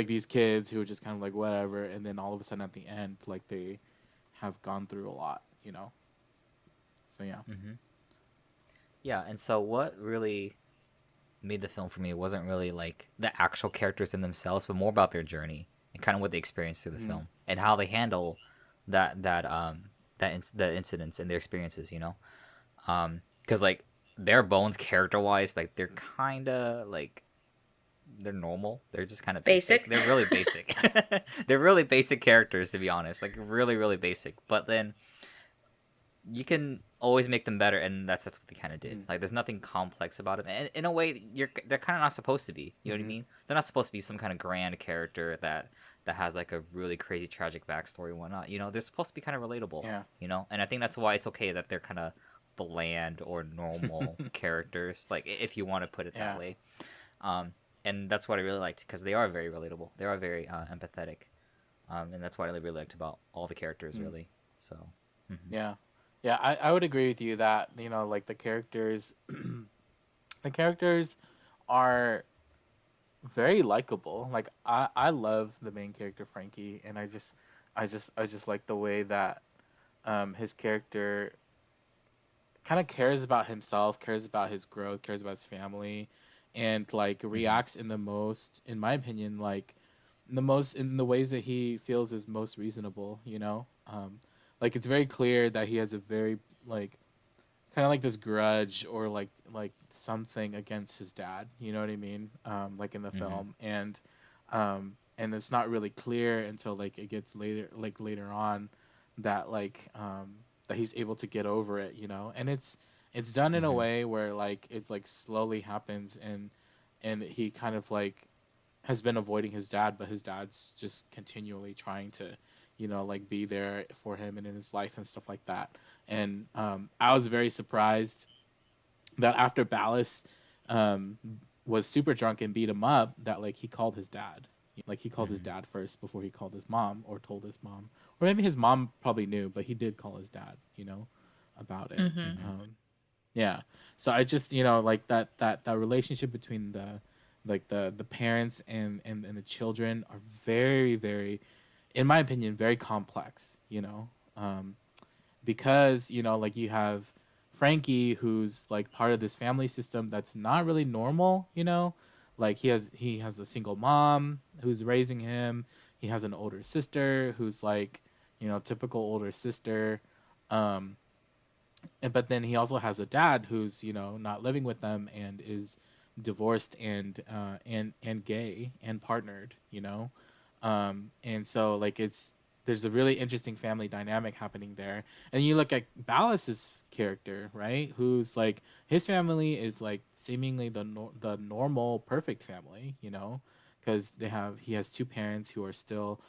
these kids who were just kind of like whatever, and then all of a sudden at the end, like they have gone through a lot, you know. So yeah. Yeah, and so what really made the film for me wasn't really like the actual characters in themselves, but more about their journey and kind of what they experienced through the film and how they handle the incidents and their experiences, you know. Because like bare bones character wise, like they're kind of like they're normal. They're just kind of basic. They're really basic. They're really basic characters, to be honest. Like really, really basic. But then you can always make them better, and that's what they kind of did. Like there's nothing complex about them, and in a way, they're kind of not supposed to be. You know what I mean? They're not supposed to be some kind of grand character that has like a really crazy tragic backstory and whatnot. You know, they're supposed to be kind of relatable. Yeah. You know, and I think that's why it's okay that they're kind of bland or normal characters, like if you want to put it that way. And that's what I really liked, because they are very relatable. They are very empathetic, and that's what I really liked about all the characters, really. So. Yeah, I would agree with you that, you know, like the characters are very likable. Like I love the main character Franky, and I just like the way that his character kind of cares about himself, cares about his growth, cares about his family, and like reacts in the most, in my opinion, like in the ways that he feels is most reasonable, you know. Like it's very clear that he has a very like kind of like this grudge or like something against his dad, you know what I mean, like in the film, and it's not really clear until like it gets later on that like that he's able to get over it, you know. And it's done in a way where like it like slowly happens, and he kind of like has been avoiding his dad, but his dad's just continually trying to, you know, like be there for him and in his life and stuff like that. And I was very surprised that after Ballas was super drunk and beat him up, that like he called his dad. Like he called his dad first before he called his mom or told his mom. Or maybe his mom probably knew, but he did call his dad, you know, about it. Yeah. So I just, you know, like that relationship between like the parents and the children are very, very, in my opinion, very complex, because, like you have Franky, who's like part of this family system that's not really normal, like he has a single mom who's raising him. He has an older sister who's like, typical older sister. um but then he also has a dad who's, not living with them and is divorced and gay and partnered, and so like there's a really interesting family dynamic happening there. And you look at Ballas's character, right, who's like, his family is like seemingly the normal perfect family, because he has two parents who are still,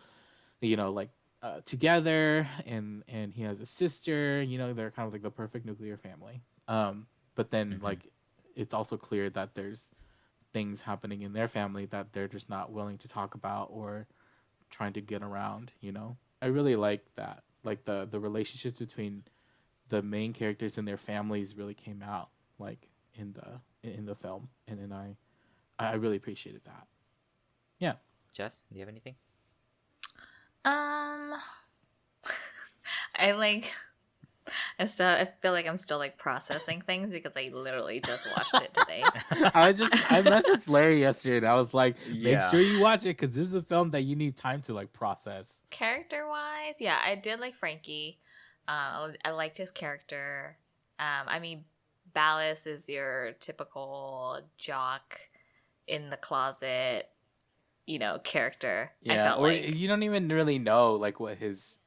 like, together, and he has a sister. They're kind of like the perfect nuclear family. But then like, it's also clear that there's things happening in their family that they're just not willing to talk about or trying to get around. I really like that. Like the relationships between the main characters and their families really came out, like, in the film, and then I really appreciated that. Yeah. Jess, do you have anything? I like. I feel like I'm still like processing things because I literally just watched it today. I messaged Larry yesterday and I was like, make Yeah. sure you watch it because this is a film that you need time to like process. Character wise, yeah, I did like Franky. I liked his character. I mean, Ballas is your typical jock in the closet, character. I Yeah, felt or like you don't even really know like what his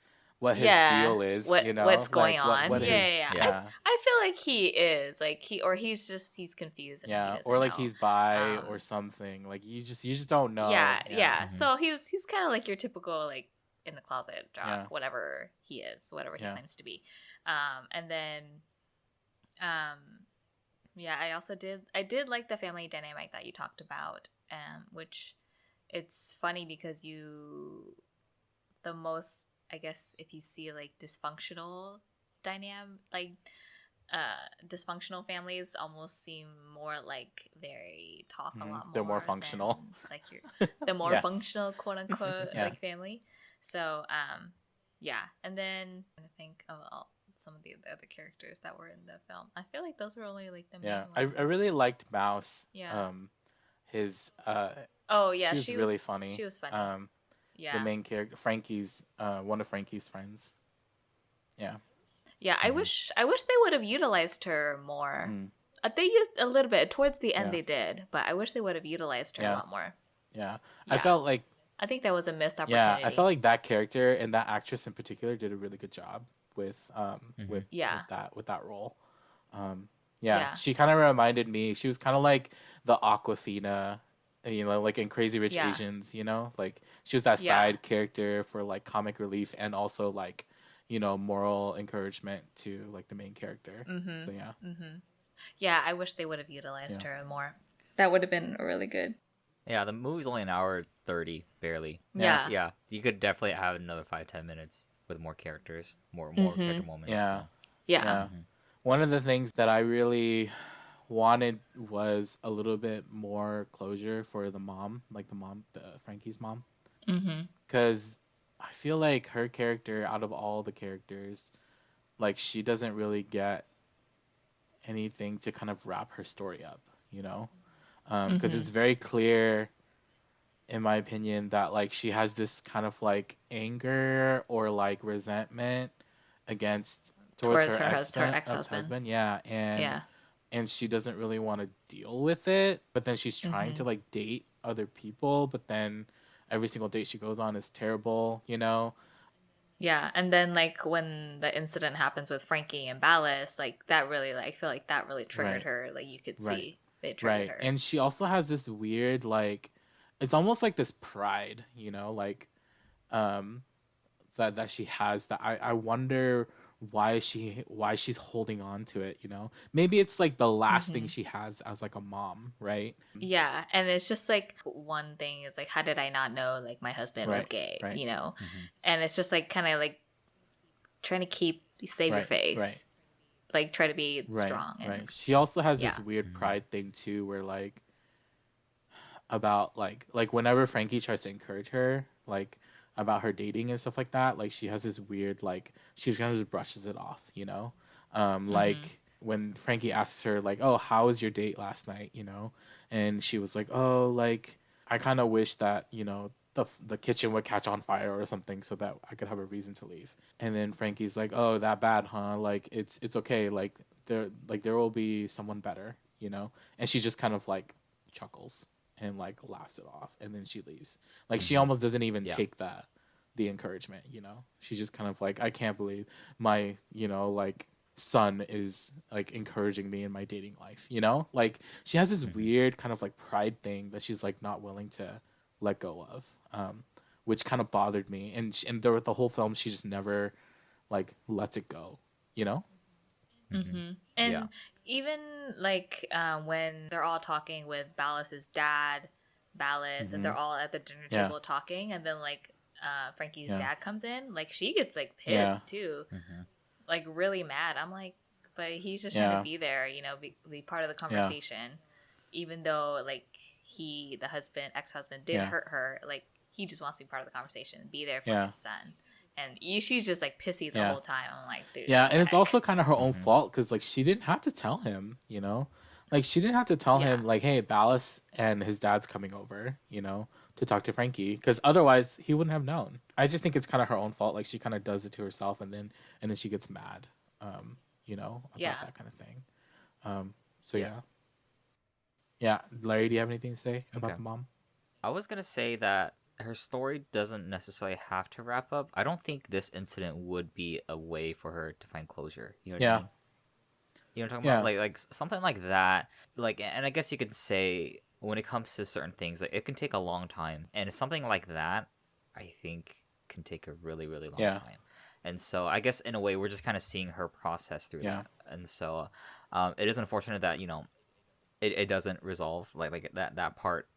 deal is, what's going like, on. what Yeah, his, yeah. I feel like he is like he's confused. And he yeah, doesn't or like know. he's bi or something. Like you just don't know. Yeah. So he's kind of like your typical like in the closet jock, Yeah. whatever he is, whatever he Yeah. claims to be. And then, yeah, I did like the family dynamic that you talked about, which it's funny because the most, I guess, if you see like dysfunctional dysfunctional families almost seem more like they talk a lot more. They're more functional. Than, like the more Yeah. functional, quote unquote, Yeah. like family. So, yeah. And then I think of some of the other characters that were in the film. I feel like those were only like the main Yeah, ones. I really liked Mouse. Yeah. His Oh yeah, she was really funny. She was funny. Yeah. The main character, Franky's one of Franky's friends. Yeah. Yeah, I wish they would have utilized her more. Mm. They used a little bit towards the end. Yeah. They did, but I wish they would have utilized her a Yeah. lot more. Yeah. Yeah. I felt like I think that was a missed opportunity. I felt like that character and that actress in particular did a really good job with Yeah. with that role. Yeah. She kind of reminded me. She was kind of like the Aquafina, like in Crazy Rich Yeah. Asians. Like she was that Yeah. side character for like comic relief and also like moral encouragement to like the main character. Mhm. So yeah. Mm-hmm. Yeah, I wish they would have utilized Yeah. her more. That would have been really good. Yeah, the movie's only an hour 30, barely. Yeah. Yeah, you could definitely have another 5-10 minutes with more characters, more Mhm. character moments. Yeah. so. Yeah. Yeah. One of the things that I really wanted was a little bit more closure for the mom, Franky's mom. Mm-hmm. Because I feel like her character, out of all the characters, like she doesn't really get anything to kind of wrap her story up, because it's very clear, in my opinion, that like she has this kind of like anger or like resentment towards her ex-husband. Yeah, and she doesn't really want to deal with it, but then she's trying to like date other people, but then every single date she goes on is terrible, Yeah, and then like when the incident happens with Franky and Ballas, like that really, like I feel like that really triggered Right. her. Like you could Right. see it triggered her. And she also has this weird like, it's almost like this pride, like that she has, that I wonder why she's holding on to it, maybe it's like the last thing she has as like a mom, right? Yeah, and it's just like one thing is like, how did I not know like my husband was Right, gay, right. And it's just like kind of like trying to save your Right, face, right. like try to be Right, strong. And, right. She also has this Yeah. weird pride thing too, where like about like whenever Frankie tries to encourage her like about her dating and stuff like that, like she has this weird like she kind of just brushes it off, you know. Like when Frankie asks her like, "Oh, how was your date last night?" you know, and she was like, "Oh, like I kind of wish that, you know, the kitchen would catch on fire or something so that I could have a reason to leave." And then Frankie's like, "Oh, that bad, huh? Like it's okay. There will be someone better, you know." And she just kind of like chuckles and like laughs it off, and then she leaves. Like she almost doesn't even Yeah. take the encouragement, you know. She's just kind of like, "I can't believe my, you know, like son is like encouraging me in my dating life," you know. Like she has this weird kind of like pride thing that she's like not willing to let go of, which kind of bothered me. And the whole film she just never like lets it go, you know. And Yeah. even like when they're all talking with Ballas's dad, Ballas, and they're all at the dinner Yeah. table talking, and then like Frankie's Yeah. dad comes in, like she gets like Yeah. pissed too, like really mad. I'm like, but he's just Yeah. trying to be there, you know, be part of the conversation, even though like the ex-husband did Yeah. hurt her, like he just wants to be part of the conversation, be there for Yeah. his son. And she's just like pissy the Yeah. whole time. I'm like, dude. Yeah, what and the it's heck? also kind of her own fault because like she didn't have to tell him, you know, like she didn't have to tell him Yeah. like, "Hey, Ballas and his dad's coming over," you know, to talk to Frankie, because otherwise he wouldn't have known. I just think it's kind of her own fault. Like she kind of does it to herself, and then she gets mad, you know, about Yeah. that kind of thing. So yeah, Larry, do you have anything to say about Okay. the mom? I was gonna say that her story doesn't necessarily have to wrap up. I don't think this incident would be a way for her to find closure. You know what I Yeah. mean? You know what I'm talking Yeah. about? Like something like that. Like, and I guess you could say when it comes to certain things, like it can take a long time, and something like that, I think, can take a really, really long Yeah. time. And so I guess in a way, we're just kind of seeing her process through Yeah. that. And so it is unfortunate that it doesn't resolve like that part.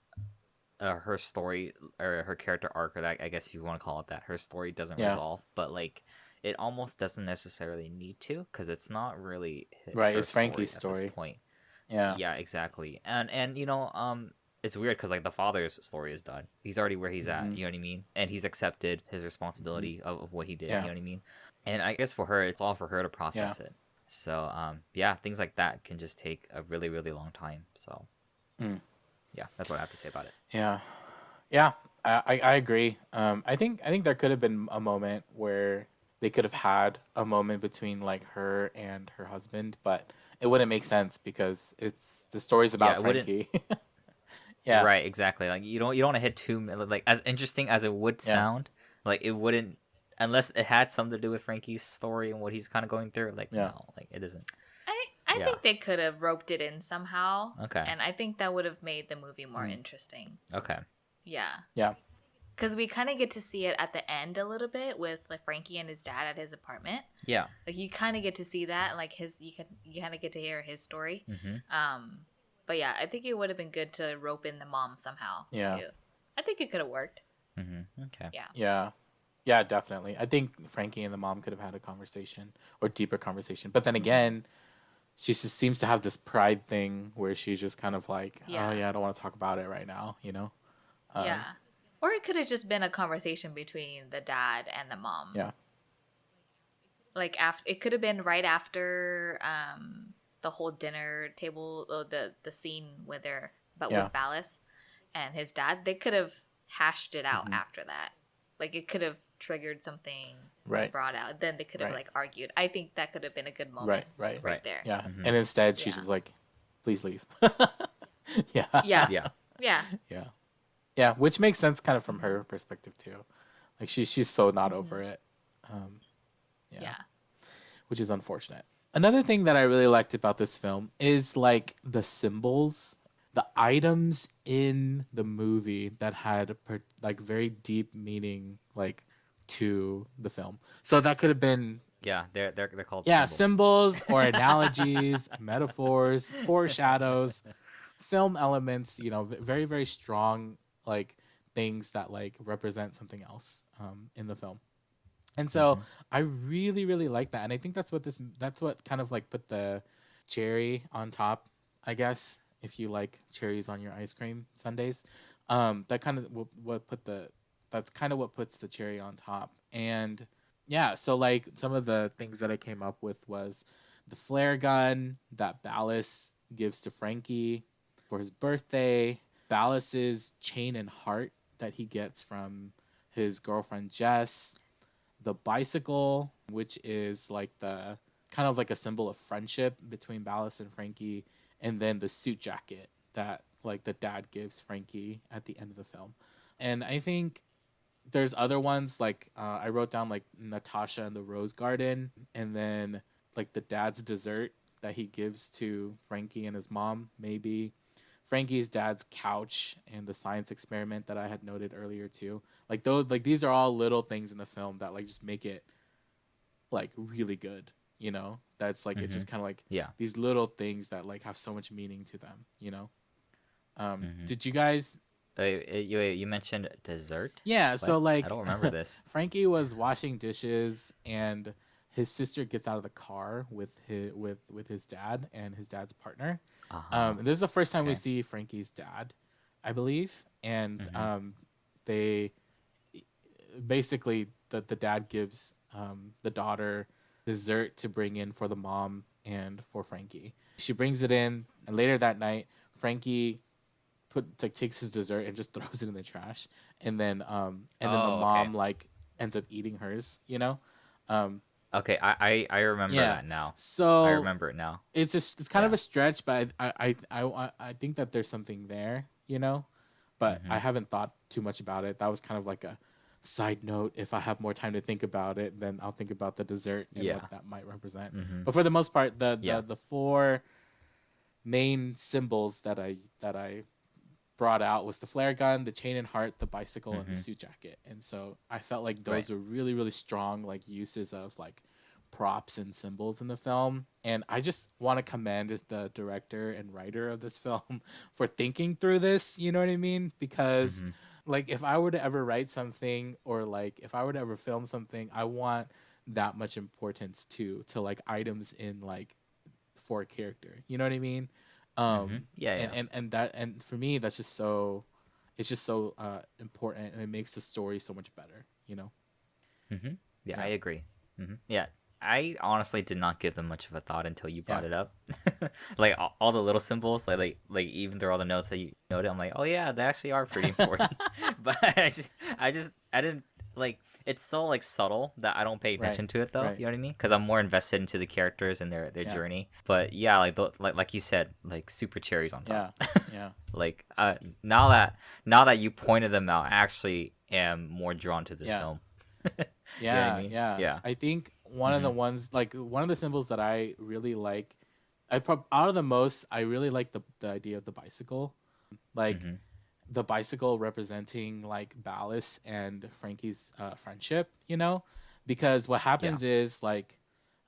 Her story or her character arc, or that, I guess if you want to call it that, her story doesn't Yeah. resolve, but like it almost doesn't necessarily need to, because it's not really Right, her it's Frankie's at story. this point. Yeah. Yeah, exactly. And it's weird because like the father's story is done. He's already where he's at. You know what I mean? And he's accepted his responsibility of what he did. Yeah. You know what I mean? And I guess for her, it's all for her to process it. So yeah, things like that can just take a really, really long time. So yeah, that's what I have to say about it. Yeah, I agree. I think there could have been a moment where they could have had a moment between like her and her husband, but it wouldn't make sense because it's the story's about it wouldn't- Frankie. Yeah, Right, exactly. Like you don't want to hit like as interesting as it would sound, like it wouldn't, unless it had something to do with Frankie's story and what he's kind of going through. Like no, like it isn't. I Yeah. think they could have roped it in somehow. Okay. And I think that would have made the movie more interesting. Okay. Yeah. Yeah, Because we kind of get to see it at the end a little bit with like Frankie and his dad at his apartment. Yeah. Like you kind of get to see that, like you kind of get to hear his story. But yeah, I think it would have been good to rope in the mom somehow. Yeah. Too. I think it could have worked. Okay. Yeah. yeah, definitely. I think Frankie and the mom could have had a conversation or deeper conversation, but then again, she just seems to have this pride thing where she's just kind of like, Yeah. "Oh yeah, I don't want to talk about it right now," you know. Yeah. Or it could have just been a conversation between the dad and the mom. Yeah. Like it could have been right after the whole dinner table, the scene with with Ballas and his dad. They could have hashed it out after that. Like it could have triggered something Right. brought out. Then they could have Right. like argued. I think that could have been a good moment. Right. Right there. Yeah. And instead she's Yeah. just like, "Please leave." Yeah. Yeah. Yeah. Yeah. Yeah, which makes sense kind of from her perspective too. Like she's so not over it. Yeah. Which is unfortunate. Another thing that I really liked about this film is like the symbols, the items in the movie that had like very deep meaning like to the film. So that could have been Yeah. They're called symbols or analogies, metaphors, foreshadows, film elements, you know, very, very strong, like things that like represent something else in the film. And so I really, really like that. And I think that's what kind of like put the cherry on top, I guess, if you like cherries on your ice cream sundaes. That kind of that's kind of what puts the cherry on top. And yeah, so like some of the things that I came up with was the flare gun that Ballas gives to Franky for his birthday, Ballas's chain and heart that he gets from his girlfriend Jess, the bicycle, which is like the kind of like a symbol of friendship between Ballas and Franky, and then the suit jacket that like the dad gives Franky at the end of the film. And I think there's other ones like I wrote down like Natasha and the Rose Garden, and then like the dad's dessert that he gives to Franky and his mom, maybe Franky's dad's couch and the science experiment that I had noted earlier too. Like those, like these are all little things in the film that like just make it like really good. You know, that's like it's just kind of like these little things that like have so much meaning to them. You know, did you guys? You mentioned dessert. Yeah, What? so like I don't remember this. Franky was washing dishes and his sister gets out of the car with his dad and his dad's partner. This is the first time we see Franky's dad, I believe, and they basically the dad gives the daughter dessert to bring in for the mom and for Franky. She brings it in, and later that night, Franky takes his dessert and just throws it in the trash, and then the mom like ends up eating hers. You know. Okay, I remember that now. So I remember it now. It's kind of a stretch, but I think that there's something there, you know, but I haven't thought too much about it. That was kind of like a side note. If I have more time to think about it, then I'll think about the dessert and what that might represent. But for the most part, the four main symbols that I brought out was the flare gun, the chain and heart, the bicycle, and the suit jacket. And so I felt like those were really, really strong like uses of like props and symbols in the film. And I just want to commend the director and writer of this film for thinking through this, you know what I mean? Because like if I were to ever write something or like if I were to ever film something, I want that much importance to like items in like for a character. You know what I mean? And for me that's just so it's just so important, and it makes the story so much better, you know. I agree. Yeah, I honestly did not give them much of a thought until you brought it up. Like all the little symbols, like even through all the notes that you noted, I'm like, oh yeah, they actually are pretty important. But I didn't like. It's so like subtle that I don't pay attention to it though. You know what I mean? Because I'm more invested into the characters and their journey. But yeah, like you said, like super cherries on top. Yeah. Like now that you pointed them out, I actually am more drawn to this film. You know what I mean? Yeah. I think one of the ones, like one of the symbols that I really like, out of the most, I really like the idea of the bicycle, like the bicycle representing like Ballas and Franky's friendship, you know, because what happens is like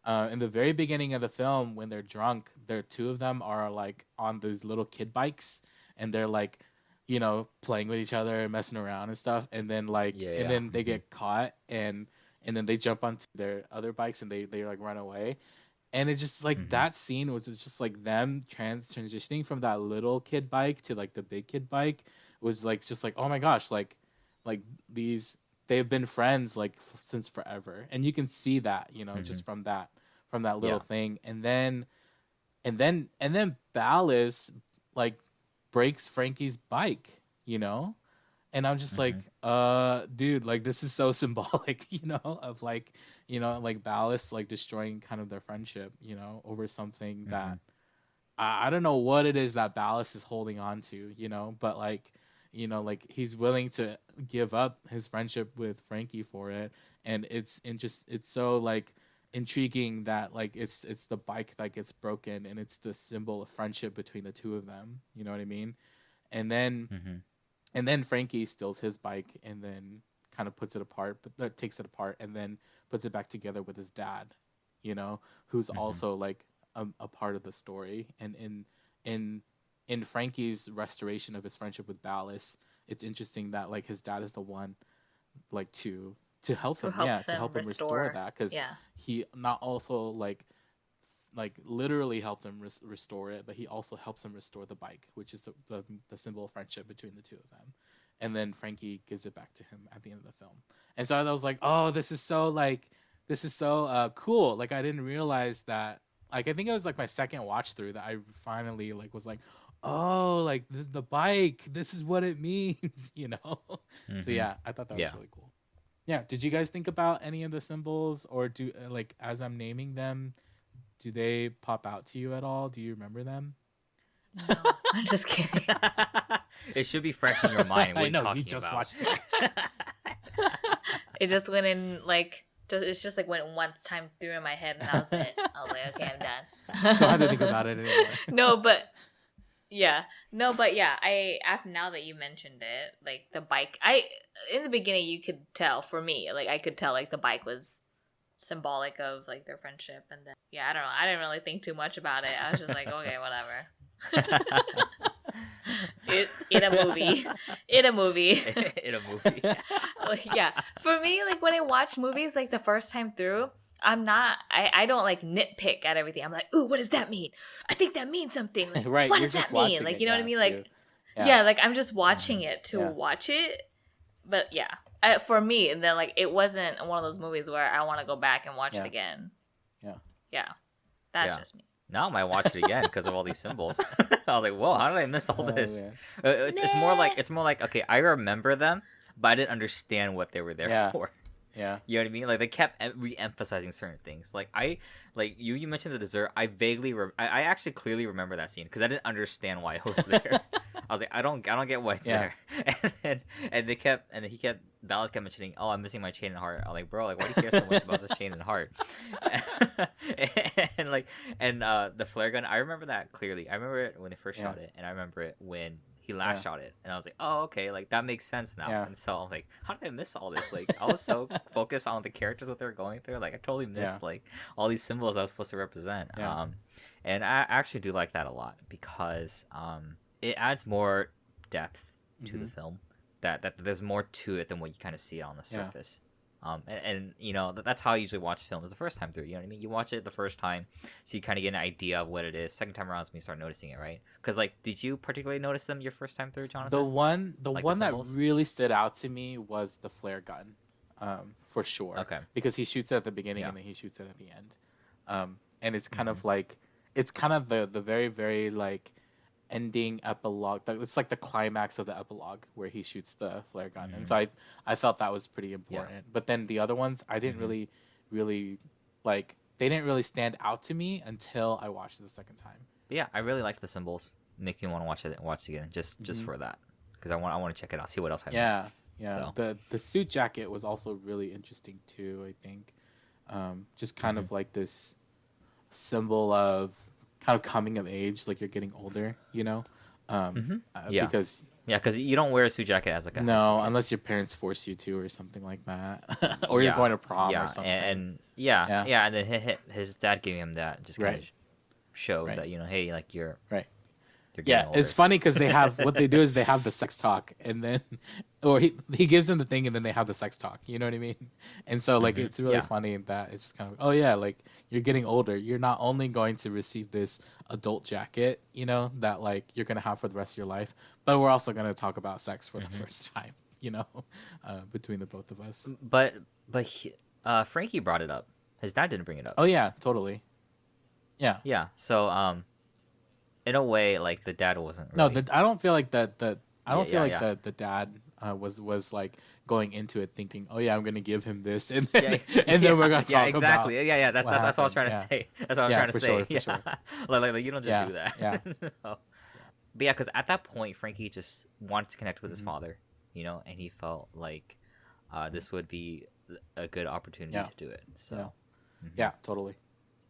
in the very beginning of the film when they're drunk, two of them are like on those little kid bikes and they're like, you know, playing with each other and messing around and stuff, and then like and then they get caught and then they jump onto their other bikes and they like run away. And it's just like that scene, which is just like them transitioning from that little kid bike to like the big kid bike, was like just like, oh my gosh, like they've been friends like since forever, and you can see that, you know, just from that little thing. And then Ballas like breaks Franky's bike, you know. And I'm just like, dude, like this is so symbolic, you know, of like, you know, like Ballas like destroying kind of their friendship, you know, over something that I don't know what it is that Ballas is holding on to, you know, but like, you know, like he's willing to give up his friendship with Franky for it. And it's so like intriguing that like it's the bike that gets broken and it's the symbol of friendship between the two of them, you know what I mean? And then Franky steals his bike and then kind of puts it apart, but takes it apart and then puts it back together with his dad, you know, who's also like a part of the story. And in Franky's restoration of his friendship with Ballas, it's interesting that like his dad is the one like to help him, to help him restore that, because he not also like like literally helped him restore it, but he also helps him restore the bike, which is the symbol of friendship between the two of them. And then Franky gives it back to him at the end of the film. And so I was like, oh, this is so cool. Like I didn't realize that. Like I think it was like my second watch through that I finally like was like, oh, like this is the bike. This is what it means, you know. So yeah, I thought that was really cool. Yeah. Did you guys think about any of the symbols, or do like as I'm naming them, do they pop out to you at all? Do you remember them? No, I'm just kidding. It should be fresh in your mind. What I know talking you just about? watched it. It just went in like it's just like went one time through in my head, and that was it. I was like, okay, I'm done. Don't have to think about it anymore. No, but yeah, I after now that you mentioned it, like the bike, in the beginning you could tell for me, like I could tell like the bike was symbolic of like their friendship, and then I don't know, I didn't really think too much about it. I was just like, okay, whatever. In a movie. Like, yeah, for me, like when I watch movies like the first time through, I don't like nitpick at everything. I'm like, ooh, what does that mean? I think that means something. Like, Right, what you're does just that mean? watching Like, it, you know what I yeah, mean? too. Like, Yeah. like I'm just watching it to Yeah. watch it. But yeah, for me, and then like it wasn't one of those movies where I want to go back and watch it again. Yeah, that's just me. Now I might watch it again because of all these symbols. I was like, whoa, how did I miss all this? man. It's more like okay, I remember them, but I didn't understand what they were there for. Yeah. You know what I mean? Like they kept re-emphasizing certain things. Like you mentioned the dessert. I vaguely, I actually clearly remember that scene because I didn't understand why it was there. I was like, I don't get why it's there. And Ballas kept mentioning, oh, I'm missing my chain and heart. I'm like, bro, like why do you care so much about this chain and heart? and the flare gun, I remember that clearly. I remember it when they first shot it, and I remember it when he last shot it, and I was like, oh, okay, like that makes sense now. And so I'm like, how did I miss all this? Like I was so focused on the characters that they were going through, like I totally missed like all these symbols I was supposed to represent. And I actually do like that a lot because it adds more depth to the film. That there's more to it than what you kind of see on the surface. And you know that's how I usually watch films the first time through. You know what I mean? You watch it the first time, so you kind of get an idea of what it is. Second time around, is when you start noticing it, right? Because like, did you particularly notice them your first time through, Jonathan? The one that symbols? really stood out to me was the flare gun, for sure. Okay. Because he shoots it at the beginning and then he shoots it at the end, and it's kind of like it's kind of the very very like ending epilogue. It's like the climax of the epilogue where he shoots the flare gun, and so I felt that was pretty important. But then the other ones I didn't really like. They didn't really stand out to me until I watched it the second time. But yeah, I really like the symbols. Makes me want to watch it again just for that, because I want to check it out, see what else I missed. Yeah. So. The suit jacket was also really interesting too. I think, just kind of like this symbol of kind of coming of age, like you're getting older, you know. Because you don't wear a suit jacket as like a high school no, kid. unless your parents force you to or something like that, or you're going to prom or something. And then his dad gave him that, just kind of showed that, you know, hey, like you're getting older. It's funny because they have what they do is they have the sex talk, and then or he gives them the thing and then they have the sex talk, you know what I mean? And so like it's really funny that it's just kind of, oh yeah, like you're getting older, you're not only going to receive this adult jacket, you know, that like you're gonna have for the rest of your life, but we're also gonna talk about sex for the first time, you know, between the both of us. But Franky brought it up. His dad didn't bring it up. Oh yeah, totally. Yeah. So in a way, like the dad wasn't really... I don't feel like that. I don't feel like the dad was like going into it thinking, oh yeah, I'm gonna give him this, and then then we're gonna talk about That's what I was trying to say. That's what I was trying to say. Sure. Like you don't just do that. Yeah. But yeah, because at that point, Franky just wanted to connect with his father, you know, and he felt like this would be a good opportunity to do it. So yeah, totally.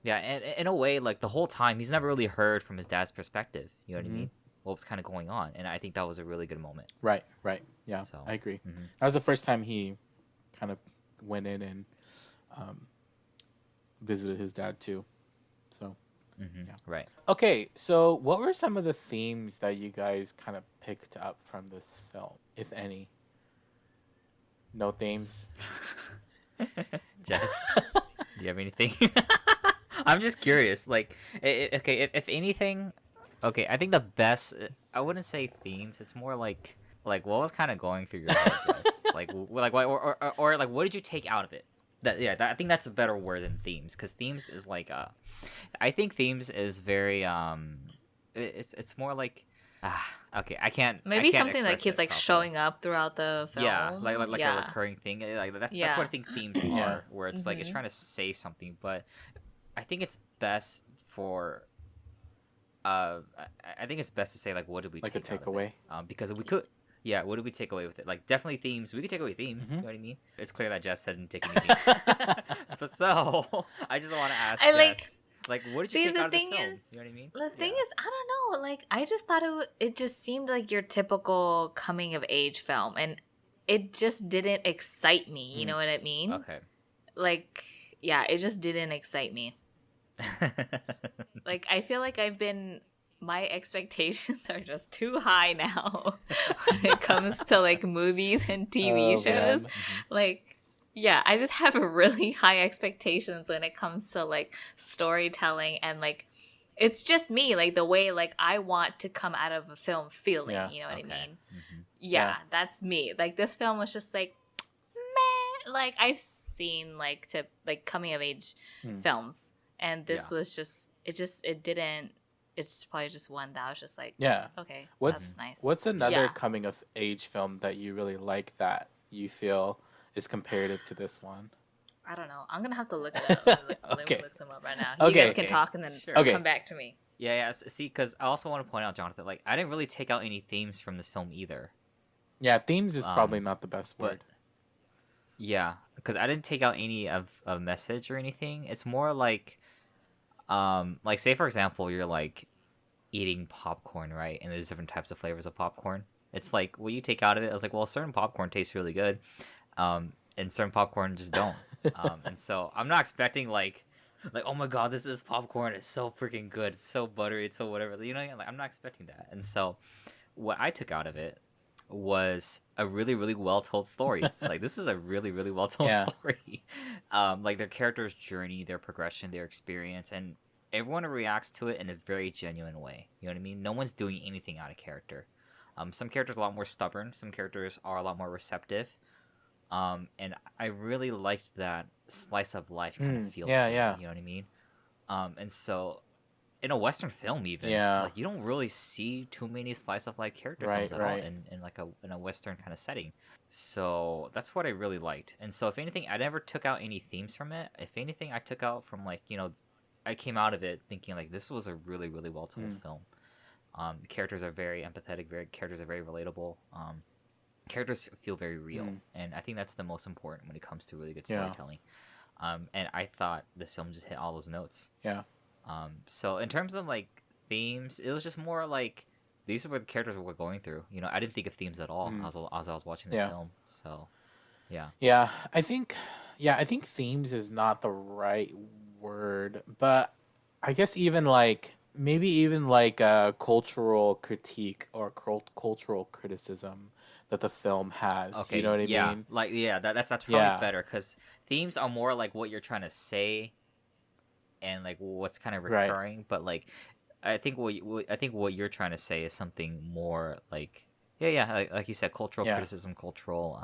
Yeah, and in a way, like the whole time, he's never really heard from his dad's perspective. You know what I mean? What was kind of going on, and I think that was a really good moment. Right. Yeah, So, I agree. That was the first time he kind of went in and visited his dad too. So, Right. Okay, so what were some of the themes that you guys kind of picked up from this film, if any? No themes? Jess, do you have anything? I'm just curious. Like, okay, if anything, okay, I think the best. I wouldn't say themes. It's more like what was kind of going through your head, Jess? Like, like what, or like what did you take out of it? I think that's a better word than themes, because themes is like I think themes is very it's more like okay, Maybe I can't something that express keeps it like properly. showing up throughout the film. Yeah, like yeah. a recurring thing. Like that's Yeah. what I think themes Yeah. are, where it's like it's trying to say something, but I think it's best for I think it's best to say like what did we Like a take out of it? takeaway. Because we could what did we take away with it? Like definitely themes. We could take away themes. Mhm. You know what I mean? It's clear that Jess didn't take any themes. But so I just want to ask I like- Jess, like what did See, you take the out of this thing film? is- You know what I mean? The thing Yeah. is, I don't know. Like, I just thought it just seemed like your typical coming of age film, and it just didn't excite me. You know what I mean? Okay. Like, yeah, it just didn't excite me. Like, I feel like my expectations are just too high now when it comes to like movies and TV Oh, shows. man. Like, yeah, I just have really high expectations when it comes to like storytelling, and like it's just me, like the way like I want to come out of a film feeling, Yeah. you know what I Okay. mean? Mhm. Yeah, Yeah. that's me. Like this film was just like meh. Like I've seen like coming of age Hmm. films, and this Yeah. was just it didn't. It's probably just one that I was just like, Yeah. okay, What's that's nice. What's another Yeah. coming of age film that you really like that you feel is comparative to this one? I don't know. I'm gonna have to look it up. Let me Okay. look some up right now. Okay. You guys can talk and then Sure. Okay. come back to me. Yeah. See, because I also want to point out, Jonathan, like I didn't really take out any themes from this film either. Yeah, themes is probably Um, not the best but- word. Yeah, because I didn't take out any of a message or anything. It's more like say for example, you're like eating popcorn, right? And there's different types of flavors of popcorn. It's like what you take out of it. I was like, well, certain popcorn tastes really good, and certain popcorn just don't. And so I'm not expecting like oh my god, this is popcorn. It's so freaking good. It's so buttery. It's so whatever. You know, like I'm not expecting that. And so what I took out of it was a really, really well told story. Like this is a really, really well told Yeah. story. Like their character's journey, their progression, their experience, and everyone reacts to it in a very genuine way. You know what I mean? No one's doing anything out of character. Some characters are a lot more stubborn. Some characters are a lot more receptive. And I really liked that slice of life kind of feel. yeah, to it, yeah. You know what I mean? And so in a Western film, even Yeah. like you don't really see too many slice of life character Right, films at right. all in like in a Western kind of setting. So that's what I really liked. And so if anything, I never took out any themes from it. If anything, I took out from like I came out of it thinking like this was a really, really well told film. The characters are very empathetic. Characters are very relatable. Characters feel very real, and I think that's the most important when it comes to really good Yeah. storytelling. And I thought this film just hit all those notes. Yeah. So in terms of like themes, it was just more like these are what the characters were going through. I didn't think of themes at all as I was watching this Yeah. film. So, yeah. Yeah, I think themes is not the right word, but I guess even like maybe even like a cultural critique or cultural criticism that the film has. Okay. You know what I yeah. mean? Like that's probably Yeah. better because themes are more like what you're trying to say, and like what's kind of Right. recurring. But like, I think what you're trying to say is something more like like you said, cultural Yeah. criticism, cultural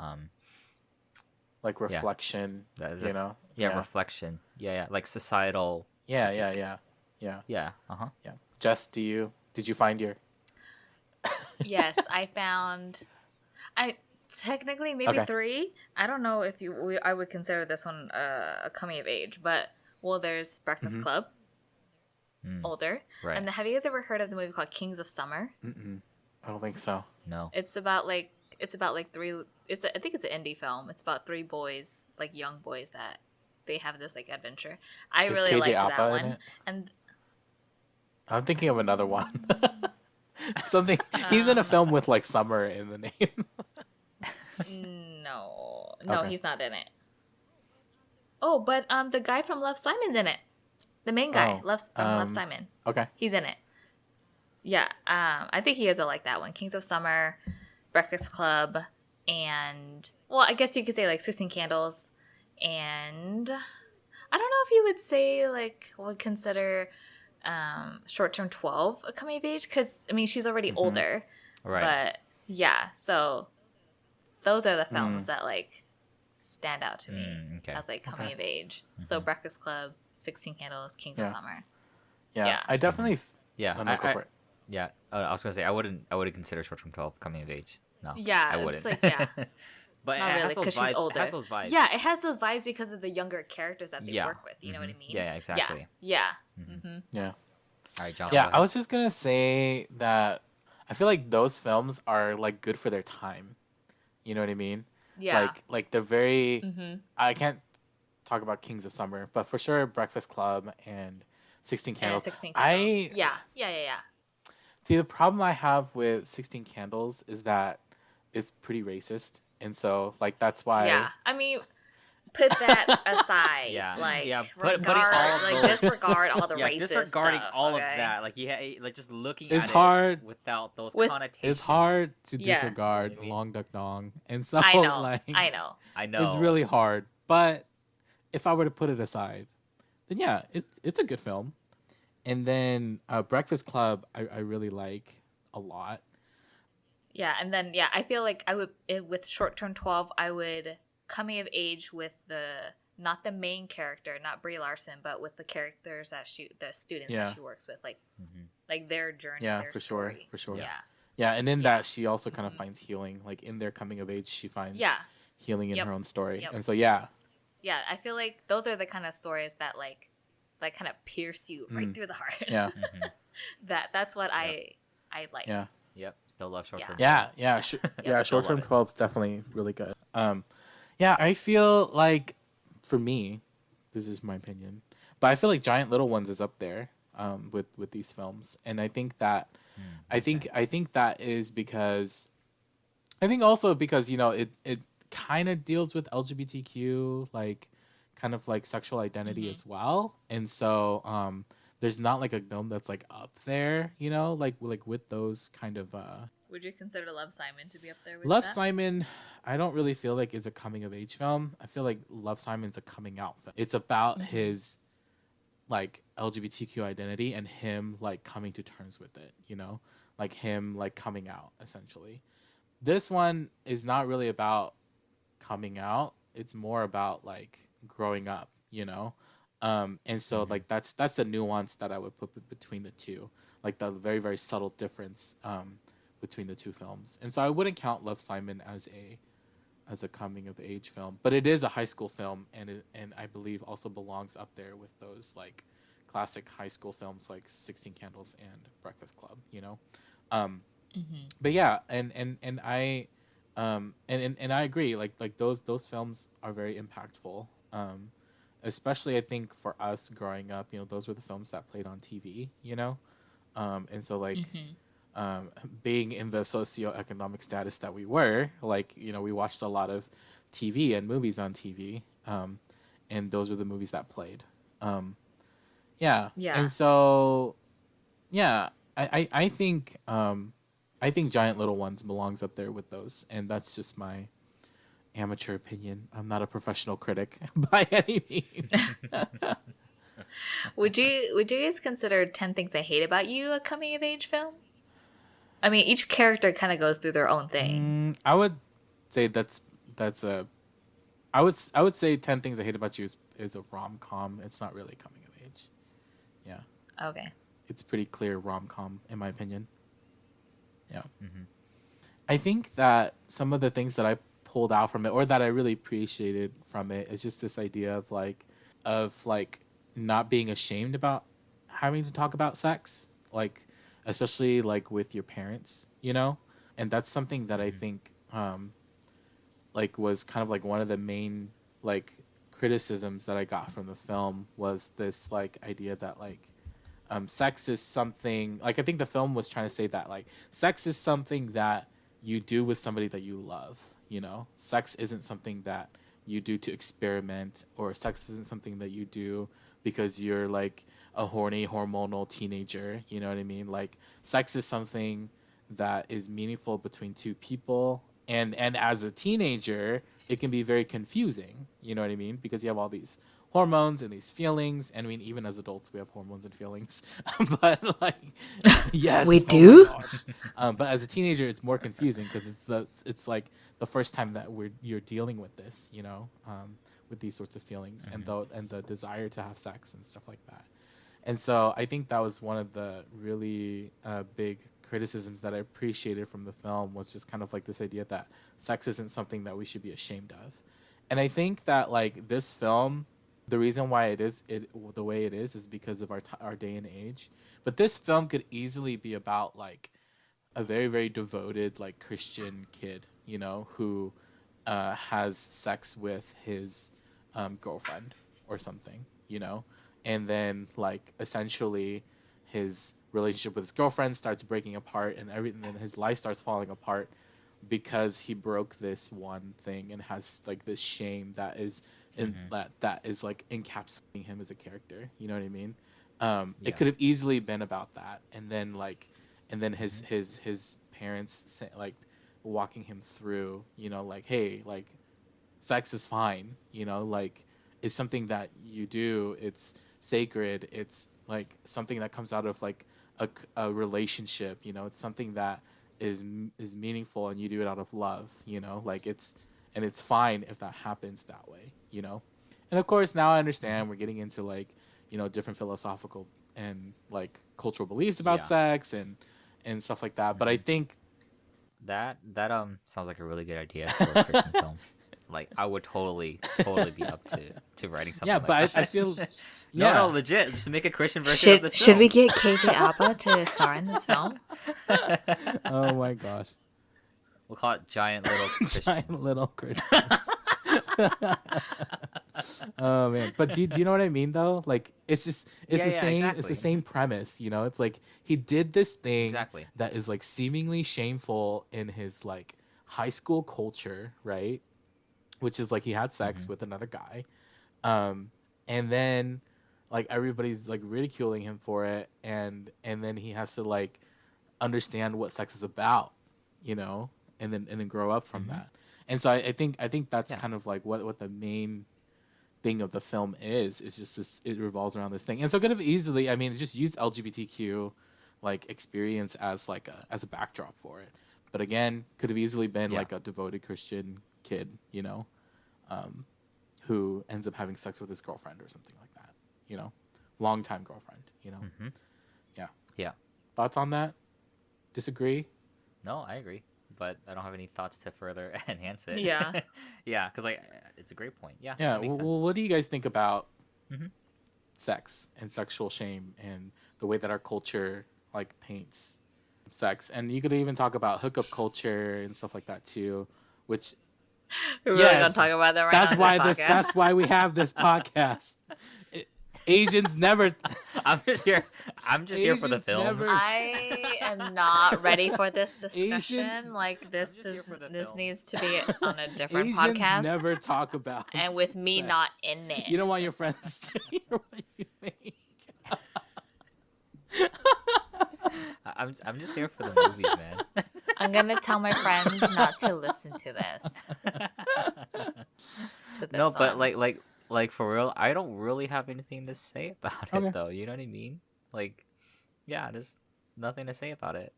Like reflection. that's- know? yeah, reflection, like societal. Yeah, critique. yeah. Yeah. Uh-huh. Yeah. Jess, did you find your? Yes, I technically maybe Okay. 3. I don't know if I would consider this one a coming of age, but there's Breakfast Club, older. Right. And have you guys ever heard of the movie called Kings of Summer? Mm-mm. I don't think so. No. It's about like 3. I think it's an indie film. It's about 3 boys, like young boys that they have this like adventure. I Is really KJ liked that Apa in one. it? And I'm thinking of another one. Something. He's in a film with like summer in the name. no, Okay. he's not in it. Oh, but the guy from Love Simon's in it. The main guy, Oh, Love Simon. Okay. He's in it. Yeah, I think you guys will like that one. Kings of Summer, Breakfast Club, and I guess you could say like 16 Candles, and I don't know if you would say like would consider short term 12 a coming of age, because I mean she's already older, Right. but yeah, so those are the films that like stand out to me Okay. as like coming of age. So Breakfast Club, 16 Candles, Kings of Summer. Yeah, I definitely. Yeah, No, go for it. Yeah, I was gonna say I wouldn't consider short term 12 coming of age. No, Yeah, I it's wouldn't. like, yeah. But Not it really, has those because vibes. she's older. It has those vibes. Yeah, it has those vibes because of the younger characters that they Yeah. work with. You know what I mean? Yeah, exactly. Yeah. Yeah. All right, John. Yeah, go I ahead. was just gonna say that I feel like those films are like good for their time. You know what I mean? Yeah. Like they're very. I can't talk about Kings of Summer, but for sure Breakfast Club and 16 Candles. 16 Candles. I Yeah. see the problem I have with 16 Candles is that it's pretty racist, and so like that's why. Yeah. I mean, put that aside. Yeah, Like, yeah. regard, Putting all like those, disregard all the yeah, racist disregarding stuff, all okay? of that, like like just looking It's at hard. it without those With- connotations. It's hard to Yeah. disregard You know what I mean? Long Duck Dong, and so I know. like I know. I know. it's really hard. But if I were to put it aside, then yeah, it's a good film. And then Breakfast Club, I really like a lot. Yeah, and then I feel like I would with short term 12, I would coming of age with not the main character, not Brie Larson, but with the characters that the students Yeah. that she works with, like their journey, Yeah, their for story. sure. Yeah, Yeah, and in that she also kind of finds healing. Like in their coming of age, she finds yeah, healing in Yep. her own story. Yep. And so yeah, yeah. I feel like those are the kind of stories that like kind of pierce you right through the heart. yeah, that's what I like. yeah. Yep. Still love short term. Yeah, Yeah, short term love it. 12 is definitely really good. Yeah, I feel like for me, this is my opinion, but I feel like Giant Little Ones is up there with these films, and I think that I think that is because I think also because it kind of deals with LGBTQ like kind of like sexual identity as well, and so there's not like a film that's like up there, like with those kind of Would you consider Love, Simon to be up there with Love, that? Simon, I don't really feel like is a coming of age film. I feel like Love, Simon's a coming out film. It's about his like LGBTQ identity and him like coming to terms with it, like him like coming out essentially. This one is not really about coming out. It's more about like growing up, and so like that's the nuance that I would put between the two, like the very, very subtle difference between the two films. And so I wouldn't count Love, Simon as a coming of age film, but it is a high school film, and I believe also belongs up there with those like classic high school films like 16 Candles and Breakfast Club, but yeah, and I and I agree, like those films are very impactful, especially I think for us growing up, those were the films that played on TV, and so like being in the socioeconomic status that we were, like, we watched a lot of TV and movies on TV, and those were the movies that played. Yeah. And so, yeah, I think Giant Little Ones belongs up there with those, and that's just my amateur opinion. I'm not a professional critic by any means. Would you guys consider 10 Things I Hate About You a coming of age film? I mean, each character kind of goes through their own thing. I would say I would say 10 Things I Hate About You is a rom-com. It's not really coming of age. Yeah. Okay. It's pretty clear rom-com in my opinion. Yeah. I think that some of the things that I pulled out from it, or that I really appreciated from it, is just this idea of like not being ashamed about having to talk about sex, like especially like with your parents, and that's something that I think like was kind of like one of the main like criticisms that I got from the film, was this like idea that like sex is something, like I think the film was trying to say that like sex is something that you do with somebody that you love, sex isn't something that you do to experiment, or sex isn't something that you do because you're like a horny hormonal teenager, you know what I mean? Like sex is something that is meaningful between two people, and as a teenager it can be very confusing, you know what I mean? Because you have all these hormones and these feelings. And I mean, even as adults, we have hormones and feelings. But like, yes, We oh my do? gosh. But as a teenager, it's more confusing because it's like the first time that you're dealing with this, with these sorts of feelings and the desire to have sex and stuff like that. And so I think that was one of the really big criticisms that I appreciated from the film, was just kind of like this idea that sex isn't something that we should be ashamed of. And I think that like this film, the reason why it is the way it is because of our day and age. But this film could easily be about like a very, very devoted like Christian kid, who has sex with his girlfriend or something, and then like essentially his relationship with his girlfriend starts breaking apart and everything, and his life starts falling apart because he broke this one thing and has like this shame that is that is like encapsulating him as a character. You know what I mean? It could have easily been about that, and then his parents like walking him through, like, hey, like sex is fine, like it's something that you do, it's sacred, it's like something that comes out of like a relationship, it's something that is meaningful and you do it out of love, like it's fine if that happens that way, and of course now I understand we're getting into like different philosophical and like cultural beliefs about sex and stuff like that, but I think that sounds like a really good idea for a Christian film. Like I would totally be up to writing something. Yeah, like but that. I feel no, legit. Just make a Christian version of this Should film. we get KJ Apa to star in this film? Oh my gosh. We'll call it Giant Little Christians. Giant Little Christians. Oh man, but do you know what I mean though? Like it's the same. Exactly. It's the same premise. It's like he did this thing Exactly. that is like seemingly shameful in his like high school culture, right? Which is like he had sex with another guy, and then like everybody's like ridiculing him for it, and then he has to like understand what sex is about, and then grow up from that. And so I think that's kind of like what the main thing of the film is just this. It revolves around this thing, and so could have easily, I mean, just use LGBTQ like experience as like as a backdrop for it. But again, could have easily been like a devoted Christian kid, who ends up having sex with his girlfriend or something like that, longtime girlfriend, Yeah. Thoughts on that? Disagree? No, I agree, but I don't have any thoughts to further enhance it. Yeah. Yeah, because like it's a great point. Yeah. Yeah. that makes sense. Well, what do you guys think about sex and sexual shame and the way that our culture like paints sex? And you could even talk about hookup culture and stuff like that too, which We're really gonna talk about that right that's now. why on this podcast. that's why we have this podcast. Asians never. I'm just here for the Asians films. never- I am not ready for this discussion. Asians- Like this I'm just here for the this film. needs to be on a different Asians podcast. never talk about. and with me sex. not in it. You don't want your friends to hear what you think. I'm just here for the movies, man. I'm gonna tell my friends not to listen to this. No, but one. like for real, I don't really have anything to say about Okay. it though. You know what I mean? Like, yeah, there's nothing to say about it.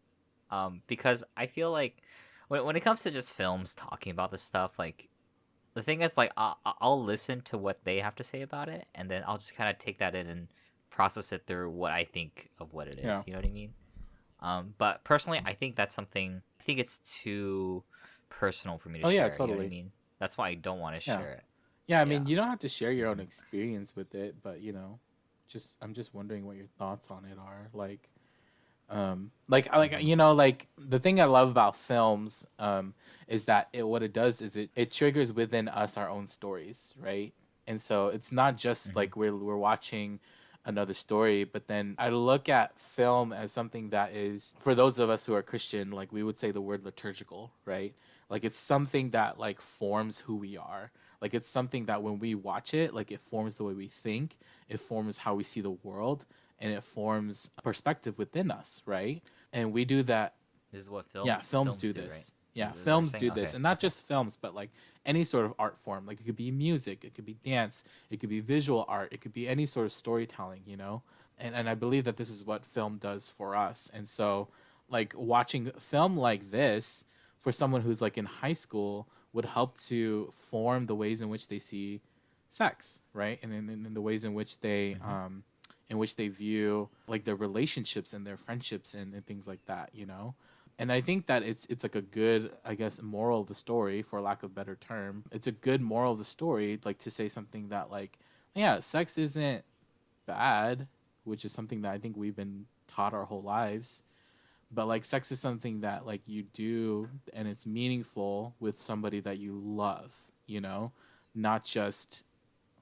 Because I feel like when it comes to just films talking about this stuff, like the thing is, like I'll listen to what they have to say about it, and then I'll just kind of take that in and process it through what I think of what it is. Yeah. You know what I mean? But personally, I think that's something. I think it's too personal for me to Oh, share. yeah, You know what totally. I mean? That's why I don't want to Yeah. share it. Yeah, I mean, Yeah. you don't have to share your own experience with it, but I'm just wondering what your thoughts on it are. Like like the thing I love about films is that what it does is it triggers within us our own stories, right? And so it's not just like we're watching another story, but then I look at film as something that is, for those of us who are Christian, like we would say the word liturgical, right? Like it's something that like forms who we are. Like it's something that when we watch it, like it forms the way we think, it forms how we see the world, and it forms a perspective within us, right? And we do that. This is what films. Films do this. Right? Yeah, Is that what you're films saying? do this, Okay. and not just films, but like any sort of art form. Like it could be music, it could be dance, it could be visual art, it could be any sort of storytelling, you know? And I believe that this is what film does for us. And so, like watching film like this for someone who's like in high school would help to form the ways in which they see sex, right? And in the ways in which they view like their relationships and their friendships and things like that, you know? And I think that it's like a good, I guess, moral of the story, for lack of a better term. It's a good moral of the story, like to say something that like, yeah, sex isn't bad, which is something that I think we've been taught our whole lives. But like sex is something that like you do and it's meaningful with somebody that you love, you know, not just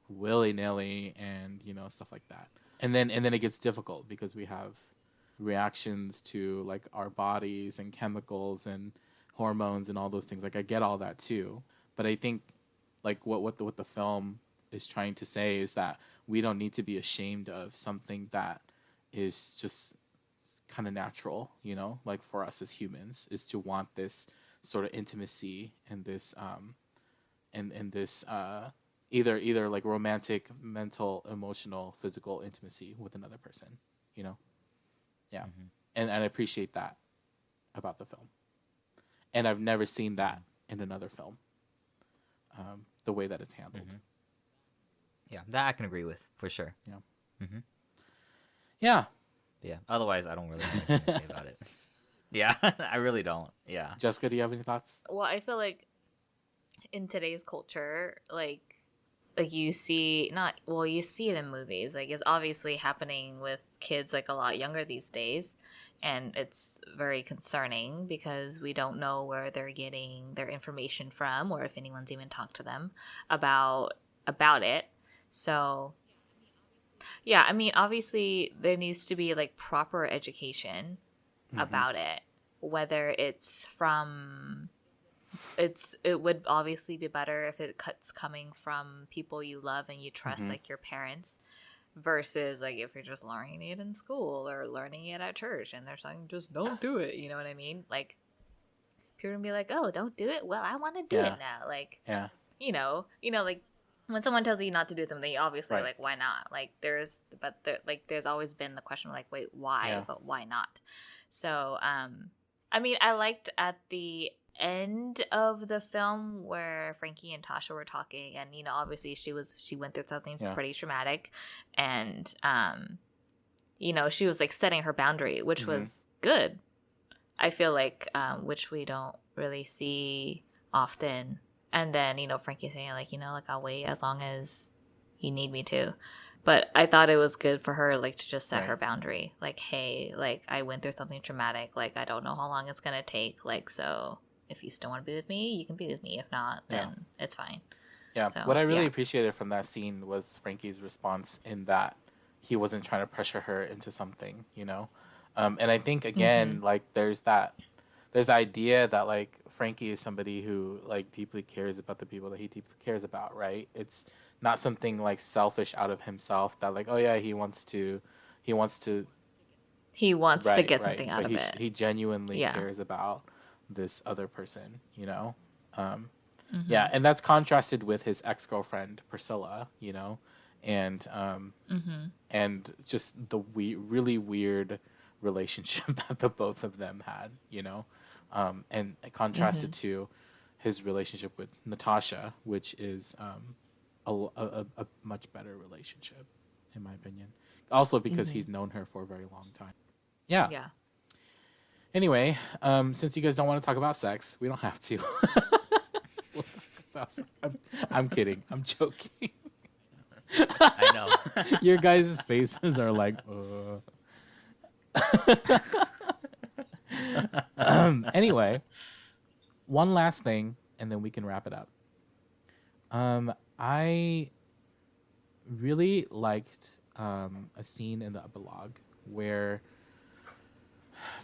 willy-nilly and, you know, stuff like that. And then it gets difficult because we have reactions to like our bodies and chemicals and hormones and all those things. Like I get all that too, but I think like what the film is trying to say is that we don't need to be ashamed of something that is just kind of natural, you know, like for us as humans, is to want this sort of intimacy and this and this either like romantic, mental, emotional, physical intimacy with another person, you know. Yeah. And I appreciate that about the film. And I've never seen that in another film, the way that it's handled. Yeah, that I can agree with for sure. Yeah. Yeah. Yeah. Otherwise, I don't really have anything to say about it. Yeah, I really don't. Yeah. Jessica, do you have any thoughts? Well, I feel like in today's culture, like you see you see it in movies. Like it's obviously happening with kids like a lot younger these days, and it's very concerning because we don't know where they're getting their information from or if anyone's even talked to them about it. So yeah, I mean, obviously there needs to be like proper education about it, whether it's from it would obviously be better if it's coming from people you love and you trust, like your parents, versus like if you're just learning it in school or learning it at church and they're saying just don't do it, you know what I mean? Like people are gonna be like, oh, don't do it. Well, I want to do it now. Like, you know, like when someone tells you not to do something, you obviously like, why not? Like there's always been the question like, wait, why? But why not? So I mean, I liked at the end of the film where Franky and Tasha were talking, and you know, obviously she went through something pretty traumatic, and you know, she was like setting her boundary, which was good. I feel like which we don't really see often. And then, you know, Franky saying like, you know, like I'll wait as long as you need me to. But I thought it was good for her, like, to just set her boundary. Like, hey, like, I went through something traumatic. Like, I don't know how long it's going to take. Like, so if you still want to be with me, you can be with me. If not, then it's fine. Yeah. So, what I really appreciated from that scene was Franky's response in that he wasn't trying to pressure her into something, you know? And I think, again, like, there's the idea that, like, Franky is somebody who, like, deeply cares about the people that he deeply cares about, right? It's not something like selfish out of himself that like, oh yeah, he wants to get something out of it. He genuinely cares about this other person, you know? Yeah, and that's contrasted with his ex-girlfriend Priscilla, you know, and just the really weird relationship that the both of them had, you know, and contrasted to his relationship with Natasha, which is a much better relationship, in my opinion. Also because he's known her for a very long time. Yeah. Yeah. Anyway, since you guys don't want to talk about sex, we don't have to. We'll talk about sex. I'm kidding. I'm joking. I know. Your guys' faces are like, Anyway, one last thing, and then we can wrap it up. I really liked a scene in the epilogue where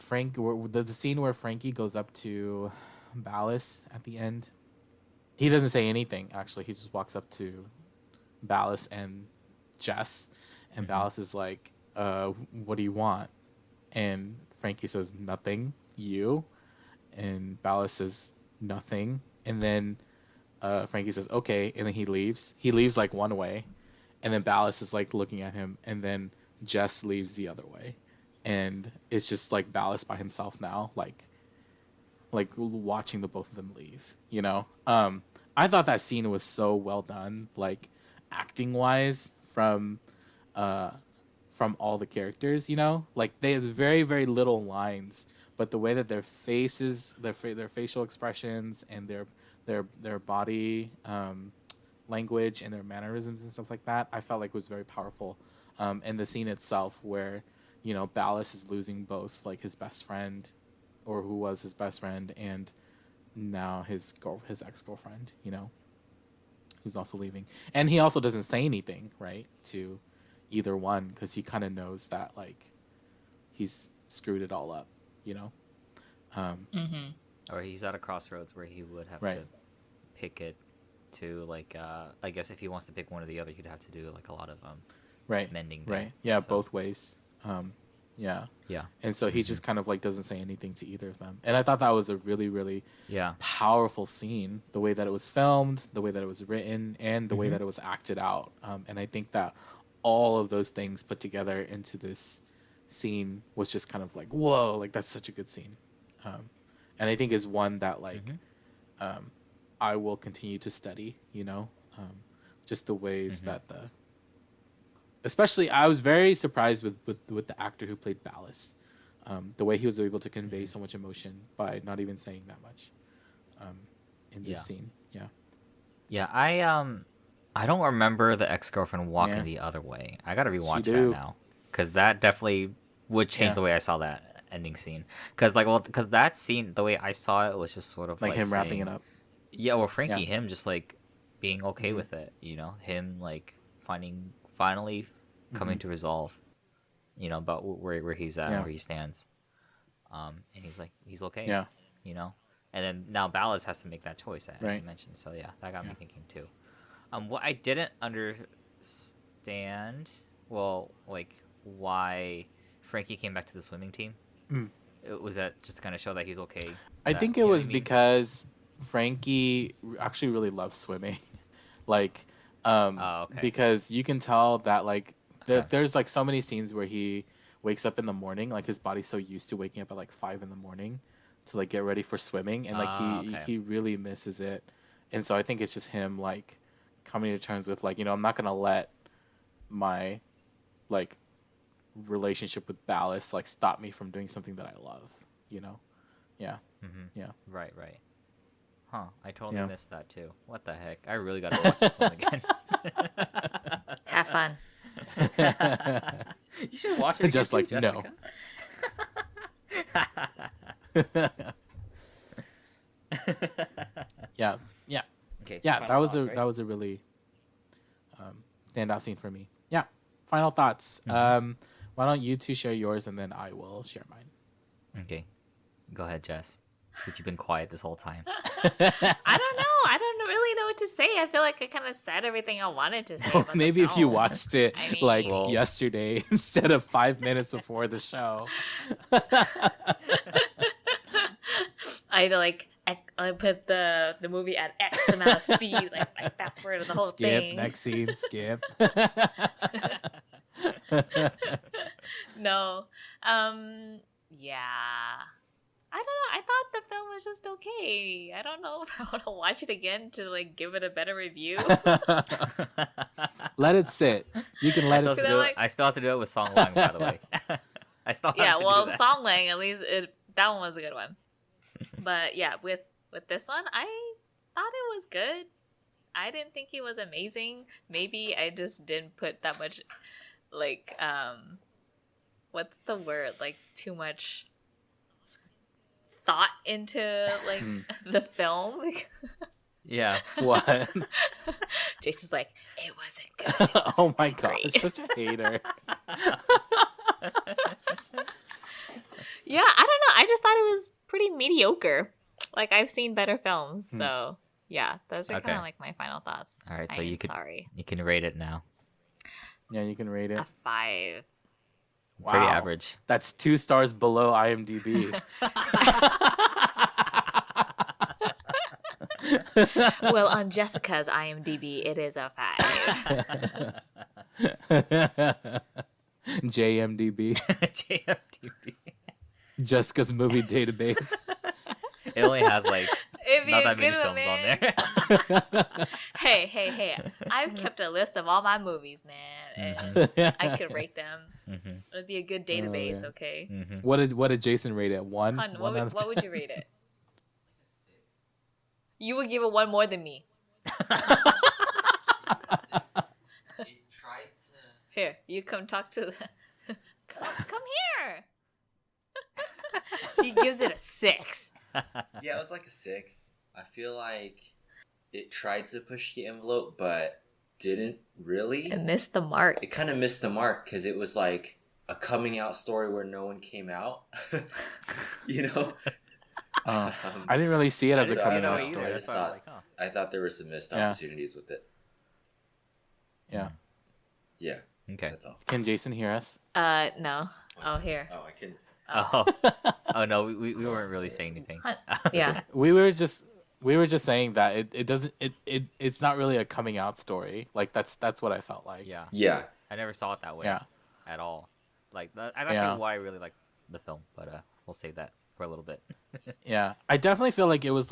the scene where Franky goes up to Ballas at the end. He doesn't say anything, actually. He just walks up to Ballas and Jess, and Ballas is like, what do you want? And Franky says, nothing, you. And Ballas says, nothing. And then Franky says, okay. And then he leaves. He leaves like one way. And then Ballas is like looking at him. And then Jess leaves the other way. And it's just like Ballas by himself now. Like watching the both of them leave, you know? I thought that scene was so well done, like acting wise from all the characters, you know? Like they have very, very little lines, but the way that their faces, their facial expressions and their body language and their mannerisms and stuff like that, I felt like was very powerful. And the scene itself where, you know, Ballas is losing both like his best friend, or who was his best friend, and now his ex-girlfriend, you know, who's also leaving. And he also doesn't say anything, right, to either one, because he kind of knows that, like, he's screwed it all up, you know? Or he's at a crossroads where he would have Right. to pick it to, like, I guess if he wants to pick one or the other, he'd have to do, like, a lot of Right. mending there. Right. Yeah, So- both ways. Yeah. Yeah. And so he just kind of, like, doesn't say anything to either of them. And I thought that was a really, really Yeah. powerful scene, the way that it was filmed, the way that it was written, and the way that it was acted out. And I think that all of those things put together into this scene was just kind of like, whoa, like that's such a good scene. And I think is one that like I will continue to study, you know, just the ways that especially I was very surprised with the actor who played Ballas, the way he was able to convey so much emotion by not even saying that much in this scene. Yeah. Yeah, I don't remember the ex-girlfriend walking Yeah. the other way. I gotta rewatch that do. now, because that definitely would change Yeah. the way I saw that ending scene. Because that scene, the way I saw it was just sort of Like him wrapping saying- it up. Yeah, well, Franky, Yeah. him just like being okay with it, you know, him like finally coming to resolve, you know, about where he's at, Yeah. where he stands, and he's like he's okay, Yeah. you know, and then now Ballas has to make that choice, as you Right. mentioned. So yeah, that got me thinking too. What I didn't understand, well, like why Franky came back to the swimming team. Was that just to kind of show that he's okay? I That- think you it know what was I mean? because Franky actually really loves swimming. Like, okay. because you can tell that like Okay. there's like so many scenes where he wakes up in the morning, like his body's so used to waking up at like 5 a.m. to like get ready for swimming, and like okay. he really misses it. And so I think it's just him like coming to terms with like, you know, I'm not gonna let my like relationship with Ballas like stop me from doing something that I love, you know? Yeah. Yeah. Right. Huh, I totally Yeah. missed that too. What the heck? I really gotta watch this one again. Have fun. You should watch it again Just too, like, no. Jessica. Yeah. Okay. Yeah, final that was thoughts, a right? that was a really standout scene for me. Yeah. Final thoughts. Why don't you two share yours and then I will share mine. Okay, go ahead, Jess. Since you've been quiet this whole time. I don't know. I don't really know what to say. I feel like I kind of said everything I wanted to say. about the Maybe if you film. watched it I mean- like Well- yesterday instead of 5 minutes before the show. I put the movie at X amount of speed, like I fast forward the whole Skip, thing. next scene, skip. No. Yeah. I don't know. I thought the film was just okay. I don't know if I want to watch it again to like give it a better review. Let it sit. You can let it I sit. still have to do it with Song Lang, by the way. I still have Yeah, to well, do that. Song Lang, at least that one was a good one. But yeah, with this one, I thought it was good. I didn't think it was amazing. Maybe I just didn't put that much, like, what's the word? Like, too much thought into, like, the film. Yeah. What? Jason's like, it wasn't good. It wasn't Oh my that god, great." such a hater. Yeah, I don't know. I just thought it was pretty mediocre. Like, I've seen better films, so yeah, those are kind Okay. of like my final thoughts. All right, so I you am could sorry. you can rate it now. Yeah, you can rate it. A 5. Pretty Wow. average. That's 2 stars below IMDb. Well, on Jessica's IMDb, it is a 5. JMDB, JFTV. Jessica's Movie Database. It only has like It'd be not a that many good one, films on man. there. Hey. I've kept a list of all my movies, man. And I could rate them. It'd be a good database, yeah. okay? What did Jason rate it? One? Hun, One out of what would 10? you rate it? You would give it 1 more than me. Here, you come talk to the... come here! He gives it a 6. Yeah, it was like a 6. I feel like it tried to push the envelope, but didn't really. It missed the mark. It kind of missed the mark because it was like a coming out story where no one came out. You know? I didn't really see it as a just- coming I out don't story. either. I thought there were some missed Yeah. opportunities with it. Yeah. Yeah, Okay. that's all. Can Jason hear us? No. Oh, here. Oh, I can. Oh no, we weren't really saying anything. Yeah. We were just saying that it doesn't it's not really a coming out story. Like that's what I felt like. Yeah. Yeah. I never saw it that way. Yeah. At all. Like that's actually Yeah. why I really like the film, but we'll save that for a little bit. Yeah. I definitely feel like it was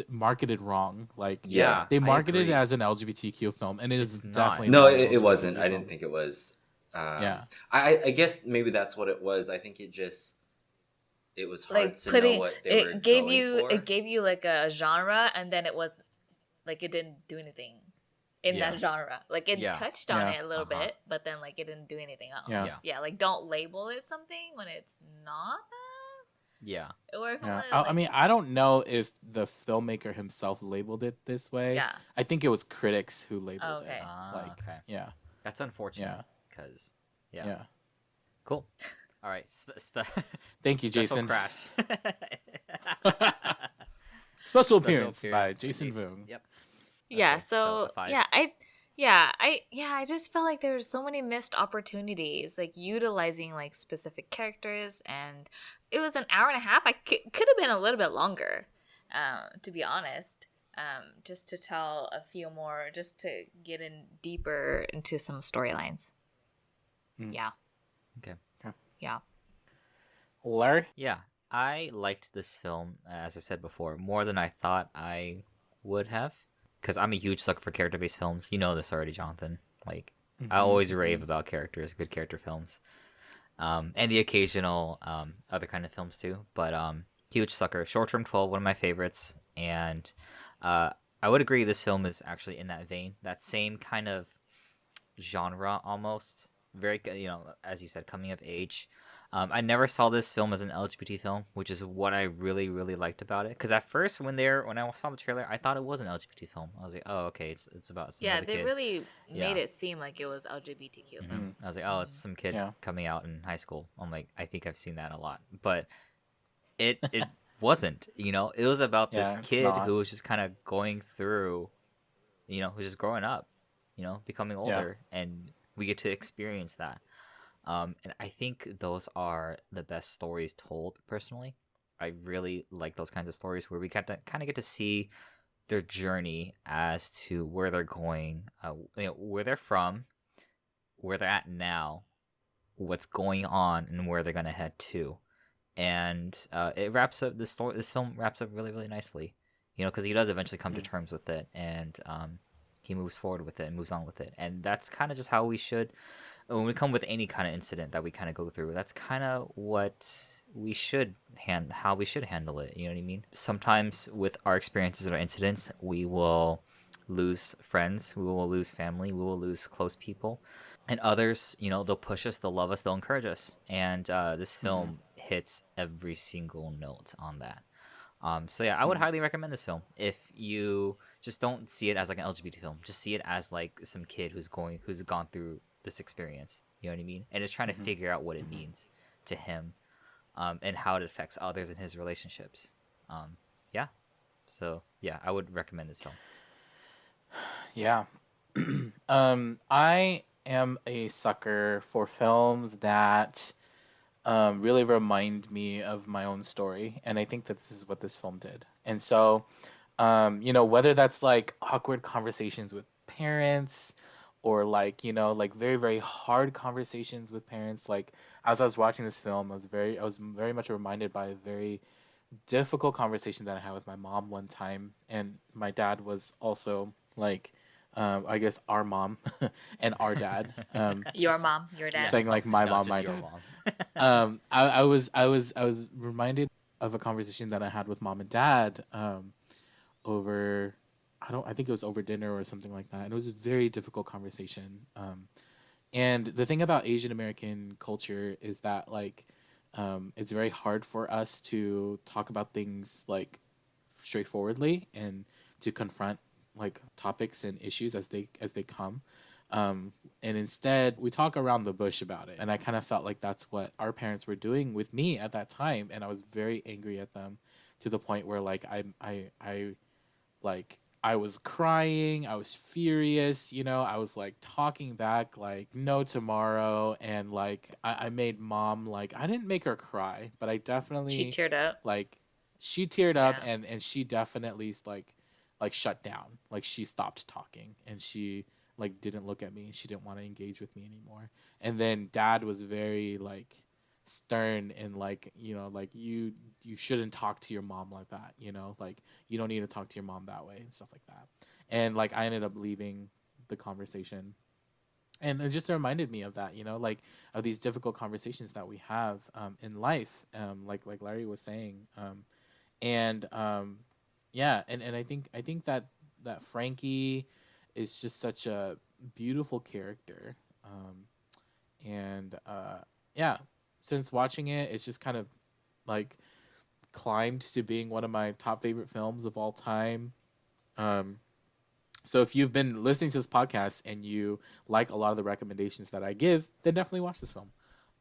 marketed wrong. Like Yeah, they I marketed it agree. as an LGBTQ film, and it is It's not. definitely No, not an it wasn't. LGBTQ I didn't film. think it was. Yeah. I guess maybe that's what it was. I think it was hard Like to know putting what they were it gave going you for. it gave you like a genre, and then it was like it didn't do anything in Yeah. that genre. Like it Yeah. touched on Yeah. it a little Uh-huh. bit, but then like it didn't do anything else. Yeah. Yeah. Yeah, like don't label it something when it's not Yeah. that. Or if Yeah. it, I mean, I don't know if the filmmaker himself labeled it this way. yeah. I think it was critics who labeled Oh, okay. it. Like, Okay. yeah. That's unfortunate. Because Yeah. Cool. All right. Thank you, Special Jason. Crash. Special appearance by Jason Voong. Yep. Yeah, Okay, so a 5. I just felt like there was so many missed opportunities, like utilizing like specific characters, and it was an hour and a half. I could have been a little bit longer, to be honest, just to tell a few more, just to get in deeper into some storylines. Yeah. Okay. Yeah. Larry? Yeah, I liked this film, as I said before, more than I thought I would have. Because I'm a huge sucker for character-based films. You know this already, Jonathan. Like, I always rave about characters, good character films. And the occasional other kind of films too. But huge sucker. Short Term 12, one of my favorites. And I would agree this film is actually in that vein. That same kind of genre almost. Very, as you said, coming of age. I never saw this film as an LGBT film, which is what I really, really liked about it. Because at first, when I saw the trailer, I thought it was an LGBT film. I was like, oh, okay, it's about some Yeah, other they kid. really Yeah. made it seem like it was LGBTQ film. I was like, oh, it's some kid Yeah. coming out in high school. I'm like, I think I've seen that a lot, but it wasn't. It was about Yeah, this it's kid not. who was just kind of going through, who's just growing up, becoming older, and we get to experience that. And I think those are the best stories told. Personally, I really like those kinds of stories where we kind of get to see their journey as to where they're going, where they're from, where they're at now, what's going on, and where they're gonna head to. And it wraps up this story. This film wraps up really, really nicely. Because he does eventually come to terms with it, and he moves forward with it and moves on with it. And that's kind of just how we should, when we come with any kind of incident that we kind of go through. That's kind of what we should how we should handle it. You know what I mean? Sometimes with our experiences or incidents, we will lose friends, we will lose family, we will lose close people, and others, they'll push us, they'll love us, they'll encourage us. And this film hits every single note on that. So yeah, I would highly recommend this film. If you just don't see it as like an LGBT film, just see it as like some kid who's gone through this experience. You know what I mean? And is trying to figure out what it means to him, and how it affects others in his relationships. Yeah. So yeah, I would recommend this film. Yeah. I am a sucker for films that really remind me of my own story, and I think that this is what this film did. And so Whether that's like awkward conversations with parents or like, like very, very hard conversations with parents. Like as I was watching this film, I was very much reminded by a very difficult conversation that I had with my mom one time, and my dad was also like, I guess our mom and our dad, Your mom, your dad. saying like my No, mom, just my your dad. mom. I was reminded of a conversation that I had with mom and dad, over, I think it was over dinner or something like that, and it was a very difficult conversation. And the thing about Asian American culture is that like, it's very hard for us to talk about things like straightforwardly and to confront like topics and issues as they come. And instead we talk around the bush about it, and I kind of felt like that's what our parents were doing with me at that time, and I was very angry at them, to the point where like I was crying, I was furious, I was like talking back like no tomorrow, and like I made mom, like I didn't make her cry, but I She definitely, teared up. like, she teared up, Yeah. and she definitely like shut down, like she stopped talking, and she like didn't look at me, she didn't want to engage with me anymore. And then dad was very like stern, and like, like you shouldn't talk to your mom like that, like you don't need to talk to your mom that way and stuff like that. And like I ended up leaving the conversation, and it just reminded me of that, like of these difficult conversations that we have, in life, like Larry was saying, and yeah, and I think that Frankie is just such a beautiful character, and yeah, since watching it, it's just kind of like climbed to being one of my top favorite films of all time. Um, so if you've been listening to this podcast and you like a lot of the recommendations that I give, then definitely watch this film.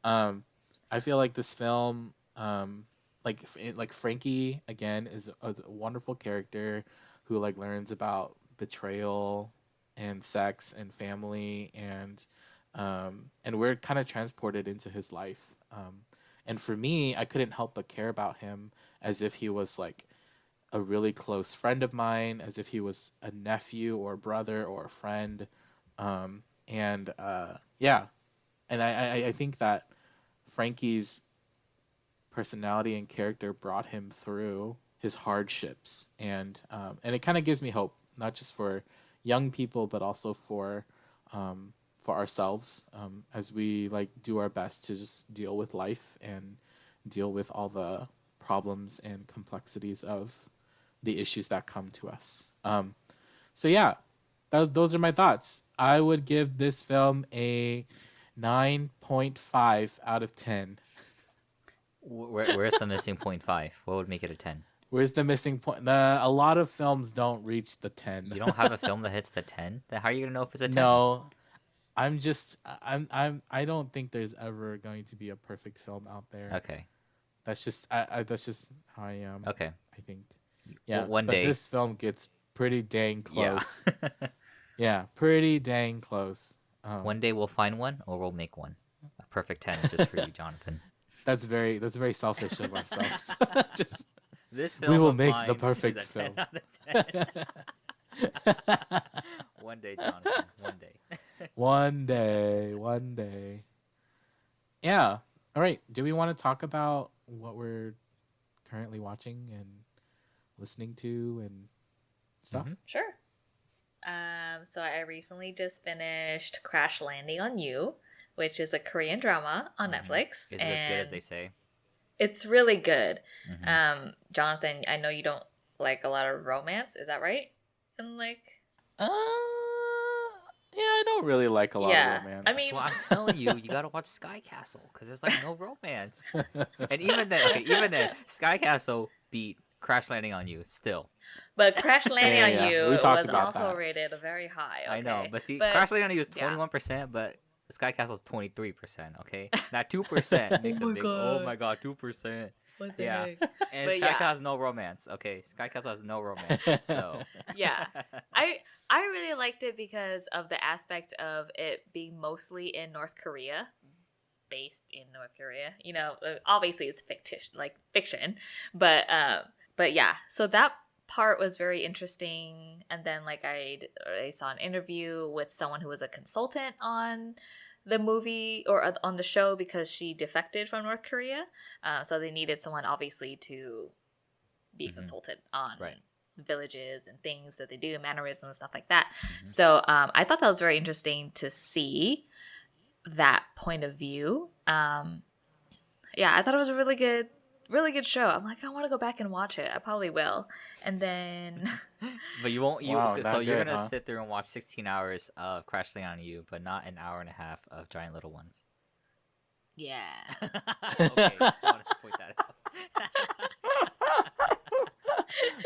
I feel like this film, like Frankie again is a wonderful character who like learns about betrayal and sex and family, and we're kind of transported into his life. And for me, I couldn't help but care about him as if he was like a really close friend of mine, as if he was a nephew or brother or a friend. And yeah, and I think that Frankie's personality and character brought him through his hardships, and it kind of gives me hope, not just for young people, but also for ourselves, as we like do our best to just deal with life and deal with all the problems and complexities of the issues that come to us. So yeah, those are my thoughts. I would give this film a 9.5 out of 10. Where's the missing 0.5? What would make it a 10? Where's the missing point? A lot of films don't reach the 10. You don't have a film that hits the 10? Then how are you gonna know if it's a 10? No, I don't think there's ever going to be a perfect film out there. Okay. That's just that's just how I am. Okay. I think. Yeah. Well, one but day. this film gets pretty dang close. Yeah. Yeah, pretty dang close. One day we'll find one, or we'll make one. A perfect 10 just for you, Jonathan. That's very selfish of ourselves. Just This we film will of make mine the is perfect a 10 film. out of 10. One day, Jonathan. One day. One day. Yeah. All right. Do we want to talk about what we're currently watching and listening to and stuff? Mhm. Sure. So I recently just finished Crash Landing on You, which is a Korean drama on Mhm. Netflix. Is it as good as they say? It's really good. Mhm. Jonathan, I know you don't like a lot of romance. Is that right? And like, Yeah, I don't really like a lot Yeah, of romance. I mean- So I'm telling you, you gotta watch Sky Castle because there's like no romance. And even then, Sky Castle beat Crash Landing on You still. but Crash Landing Yeah, on yeah, You we talked was about also that. rated very high. I know, okay? but see, But- Crash Landing on You is yeah. 21%, but Sky Castle's 23%. Okay, that 2% makes Oh a my big. God. Oh my god, 2%. What the Yeah. heck? And But Sky yeah. Castle has no romance. Okay, Sky Castle has no romance. So Yeah. I really liked it because of the aspect of it being mostly in North Korea, based in North Korea. You know, obviously it's fiction, but yeah. So that part was very interesting. And then like I saw an interview with someone who was a consultant on the movie or on the show because she defected from North Korea. So they needed someone obviously to be a consultant on villages and things that they do, mannerisms and stuff like that. So I thought that was very interesting to see that point of view. Yeah, I thought it was a really good show. I'm like, I want to go back and watch it. I probably will. And then But you won't. Wow, So not you're good, gonna huh? sit there and watch 16 hours of Crash Landing on You, but not an hour and a half of Giant Little Ones. yeah. Okay, just wanted to point that out.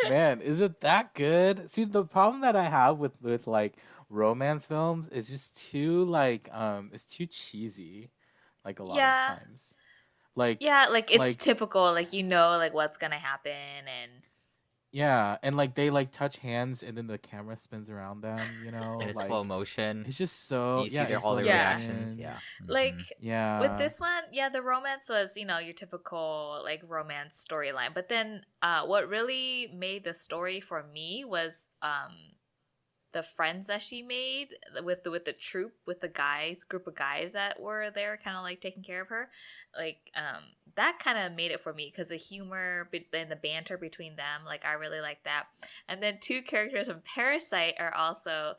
Man, is it that good? See, the problem that I have with like romance films is just too like it's too cheesy, like a lot Yeah. of times. Like Yeah, like it's like typical, like you know like what's gonna happen and yeah, and like they like touch hands and then the camera spins around them, you know, And it's like slow motion. it's just so You see yeah, their in all slow their Yeah. reactions. motion. Yeah. like Yeah. with this one, yeah, the romance was, you know, your typical like romance storyline. But then what really made the story for me was the friends that she made with the troop, with the group of guys that were there kind of like taking care of her. Like that kind of made it for me because the humor and the banter between them, like I really like that. And then two characters from Parasite are also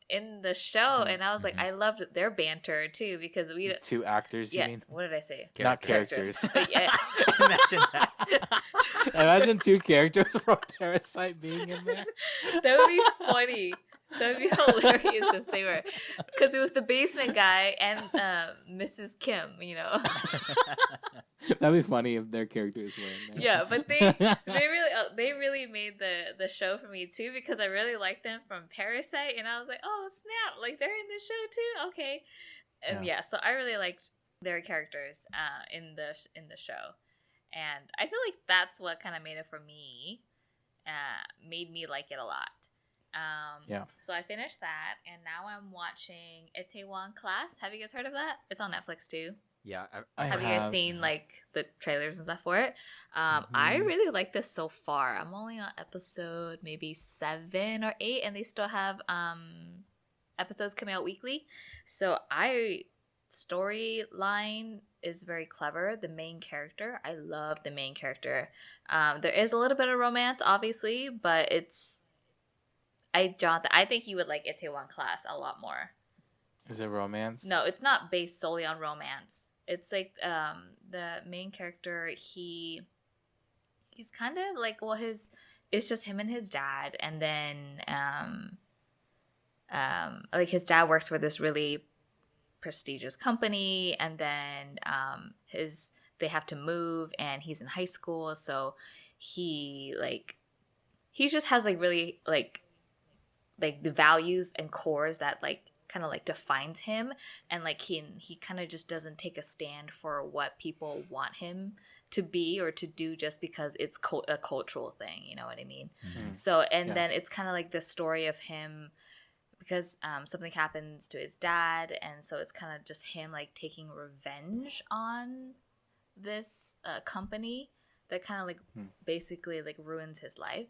in the show, and I was like, I loved their banter too because we Two actors, you yeah, mean? what did I say? Not characters. Yeah. Imagine that. Imagine two characters from Parasite being in there. That would be funny. That would be hilarious if they were, because it was the basement guy and Mrs. Kim, you know. That'd be funny if their characters were in there. Yeah, but they really made the show for me too because I really liked them from Parasite, and I was like, oh snap, like they're in the show too, okay. And yeah, so I really liked their characters in the show, and I feel like that's what kind of made it for me, made me like it a lot. Yeah. So I finished that, and now I'm watching Itaewon Class. Have you guys heard of that? It's on Netflix too. Yeah. Have you guys seen like the trailers and stuff for it? I really like this so far. I'm only on episode maybe 7 or 8, and they still have episodes coming out weekly. So storyline is very clever. The main character, I love the main character. There is a little bit of romance, obviously, but Jonathan, I think you would like Itaewon Class a lot more. Is it romance? No, it's not based solely on romance. It's like the main character, he's kind of like, well, it's just him and his dad, and then like his dad works for this really prestigious company, and then they have to move, and he's in high school, so he just has like really like the values and cores that like kind of like defines him, and like he kind of just doesn't take a stand for what people want him to be or to do just because it's a cultural thing, you know what I mean? So then it's kind of like the story of him because something happens to his dad, and so it's kind of just him like taking revenge on this company that kind of like basically like ruins his life.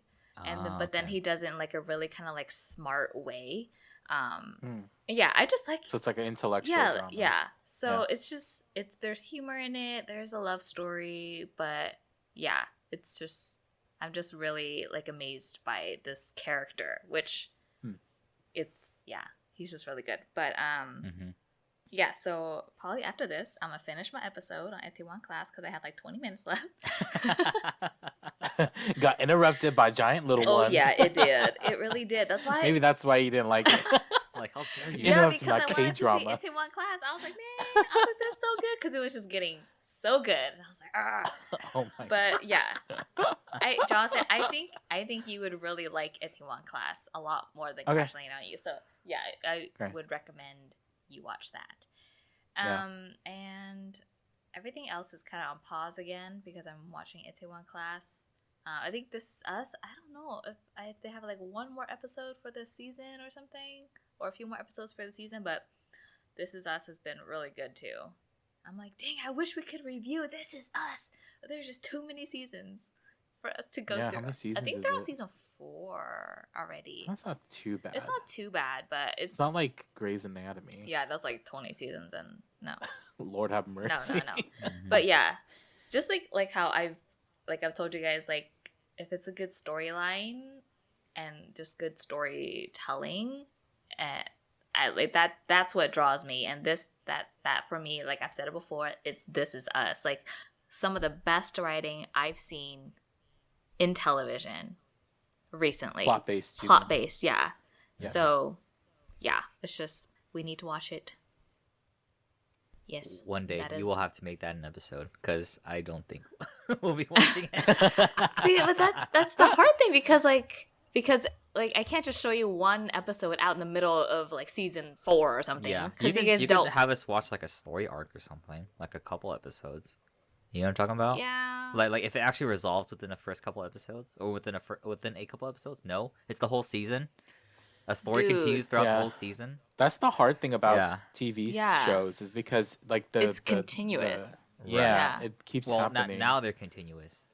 But then he does it in like a really kind of like smart way. Yeah, I just like. So it's like an intellectual drama. Yeah. So it's there's humor in it. There's a love story, but yeah, I'm just really like amazed by this character, which he's just really good. But yeah, so probably after this, I'm gonna finish my episode on Itaewon Class because I have like 20 minutes left. Got interrupted by giant little ones. Oh yeah, it did. It really did. That's why. Maybe that's why you didn't like it. Like, how dare you? Yeah, Interrupt because my I wanted to see K-drama. Itaewon Class. I was like, man, I was like, that's so good because it was just getting so good. And I was like, ah. Oh my But yeah, Jonathan, I think you would really like Itaewon Class a lot more than Crash Landing on You. So yeah, I would recommend you watch that. And everything else is kind of on pause again because I'm watching Itaewon Class. I think This Is Us. I don't know if they have like one more episode for the season or something, or a few more episodes for the season. But This Is Us has been really good too. I'm like, dang, I wish we could review This Is Us. But there's just too many seasons. for us to go Yeah, through. how many I seasons think is they're on it? season 4 already. That's not too bad. It's not too bad, but It's not like Grey's Anatomy. yeah, that's like 20 seasons, and no, Lord have mercy. no. But yeah, just like how I've told you guys, like if it's a good storyline and just good storytelling, like that's what draws me. And that for me, like I've said it before, it's This Is Us. Like some of the best writing I've seen in television recently. Plot based, yeah. Yes. So yeah, it's just we need to watch it. Yes. One day that you is- will have to make that an episode because I don't think we'll be watching it. See, but that's the hard thing because I can't just show you one episode out in the middle of like season 4 or something. Yeah, because you guys you don't. could have us watch like a story arc or something, like a couple episodes. You know what I'm talking about? Yeah. Like if it actually resolves within the first couple episodes or within a couple episodes. No, it's the whole season. A story Dude. continues throughout Yeah. the whole season. That's the hard thing about Yeah. TV Yeah. shows is because like It's continuous. yeah, Right. it keeps Well, happening. now they're continuous.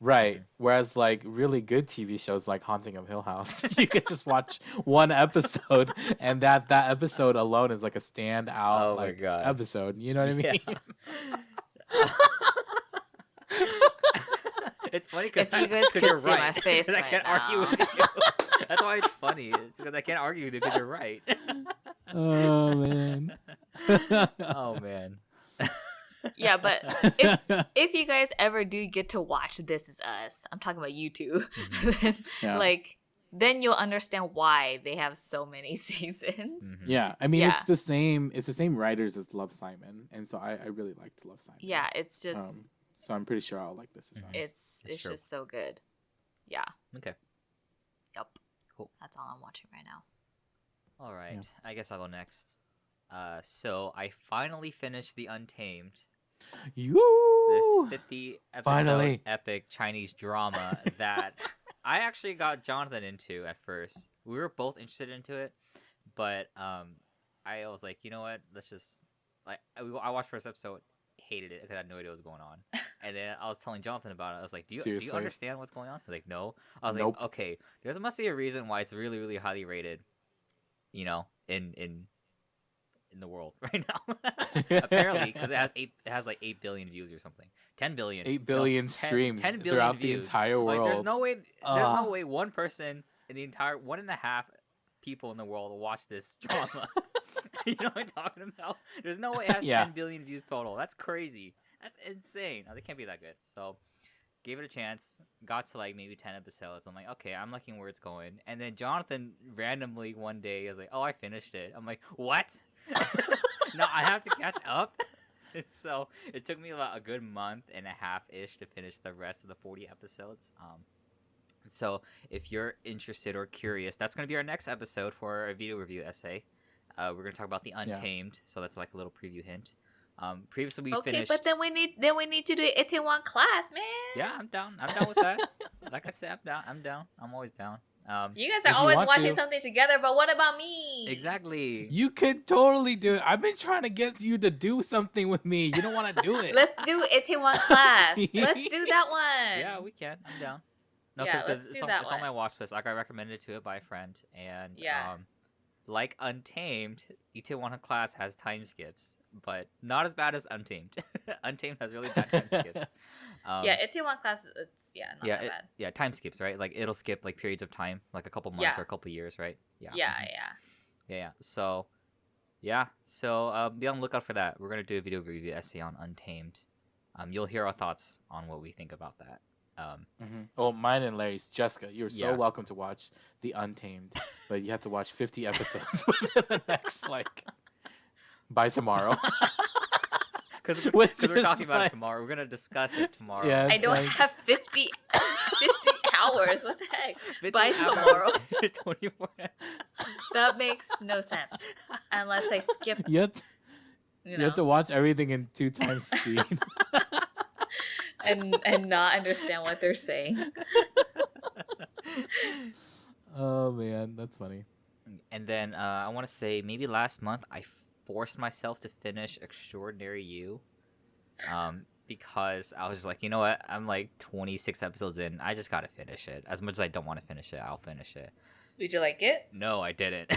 Right. Whereas like really good TV shows like Haunting of Hill House, you could just watch one episode and that episode alone is like a standout Oh my like God. episode. You know what I mean? Yeah. It's funny because If you guys could you're see my right. face 'Cause I right can't argue now. with you. That's why it's funny. It's because I can't argue with you because you're right. Oh man. Oh man. Yeah, but if you guys ever do get to watch This Is Us, I'm talking about you two, Yeah. then you'll understand why they have so many seasons. Mhm. Yeah, I mean Yeah. it's the same writers as Love, Simon, and so I really liked Love, Simon. Yeah, it's just So I'm pretty sure I'll like This Is Us. it's true. just so good. Yeah. Okay. Yep. Cool. That's all I'm watching right now. All right. Yeah. I guess I'll go next. So I finally finished the Untamed. You. This 50 episode Finally. epic Chinese drama that I actually got Jonathan into at first. We were both interested into it, but I was like, you know what? Let's just I watched first episode, hated it because I had no idea what was going on, and then I was telling Jonathan about it. I was like, do you Seriously? understand what's going on? He's like, no. I was Nope. like, okay, there must be a reason why it's really really highly rated, you know, in the world right now. Apparently, because it has like 8 billion views or something. 10 billion. 8 billion 10 streams 10 billion throughout the views. entire Like, world. there's no way one person in the entire 1.5 people in the world will watch this drama. You know what I'm talking about? There's no way it has Yeah. 10 billion views total. That's crazy. That's insane. No, they can't be that good. So gave it a chance. Got to like maybe 10 episodes. I'm like, okay, I'm liking where it's going. And then Jonathan randomly one day was like, oh, I finished it. I'm like, what? Now I have to catch up. And so it took me about a good month and a half ish to finish the rest of the 40 episodes. So if you're interested or curious, that's going to be our next episode for a video review essay. We're going to talk about the Untamed. So that's like a little preview hint. Previously we finished. but then we need to do it in one class, man. Yeah, I'm down. I'm down with that. Like I said, I'm down. I'm always down. You guys If are you always want watching to. something together, but what about me? Exactly. You could totally do it. I've been trying to get you to do something with me. You don't want to do it. Let's do it in one class. See? Let's do that one. Yeah, we can. I'm down. No, Yeah, because let's do that it's on my one. watch list. I got recommended to it by a friend, and Yeah. like Untamed, Itaewon Class has time skips, but not as bad as Untamed. Untamed has really bad time skips. Yeah, it's in one class. It's not that bad. Yeah, time skips, right? Like it'll skip like periods of time, like a couple months Yeah. or a couple years, right? Yeah. Yeah, mhm. Yeah. So, be on the lookout for that. We're gonna do a video review essay on Untamed. You'll hear our thoughts on what we think about that. Well, mine and Larry's. Jessica, you're so Yeah. welcome to watch The Untamed, but you have to watch 50 episodes within the next, by tomorrow. Because Which we're is talking about like- it tomorrow. We're gonna discuss it tomorrow. Yeah. I It's don't like- have 50 hours. What the heck? 50 By hours, tomorrow. 24 That makes no sense unless I skip. You have to, You you know, have to watch everything in 2 times speed. and not understand what they're saying. Oh, man. That's funny. And then I want to say maybe last month I forced myself to finish Extraordinary You. because I was just like, you know what? I'm like 26 episodes in. I just gotta finish it. As much as I don't want to finish it, I'll finish it. Did you like it? No, I didn't.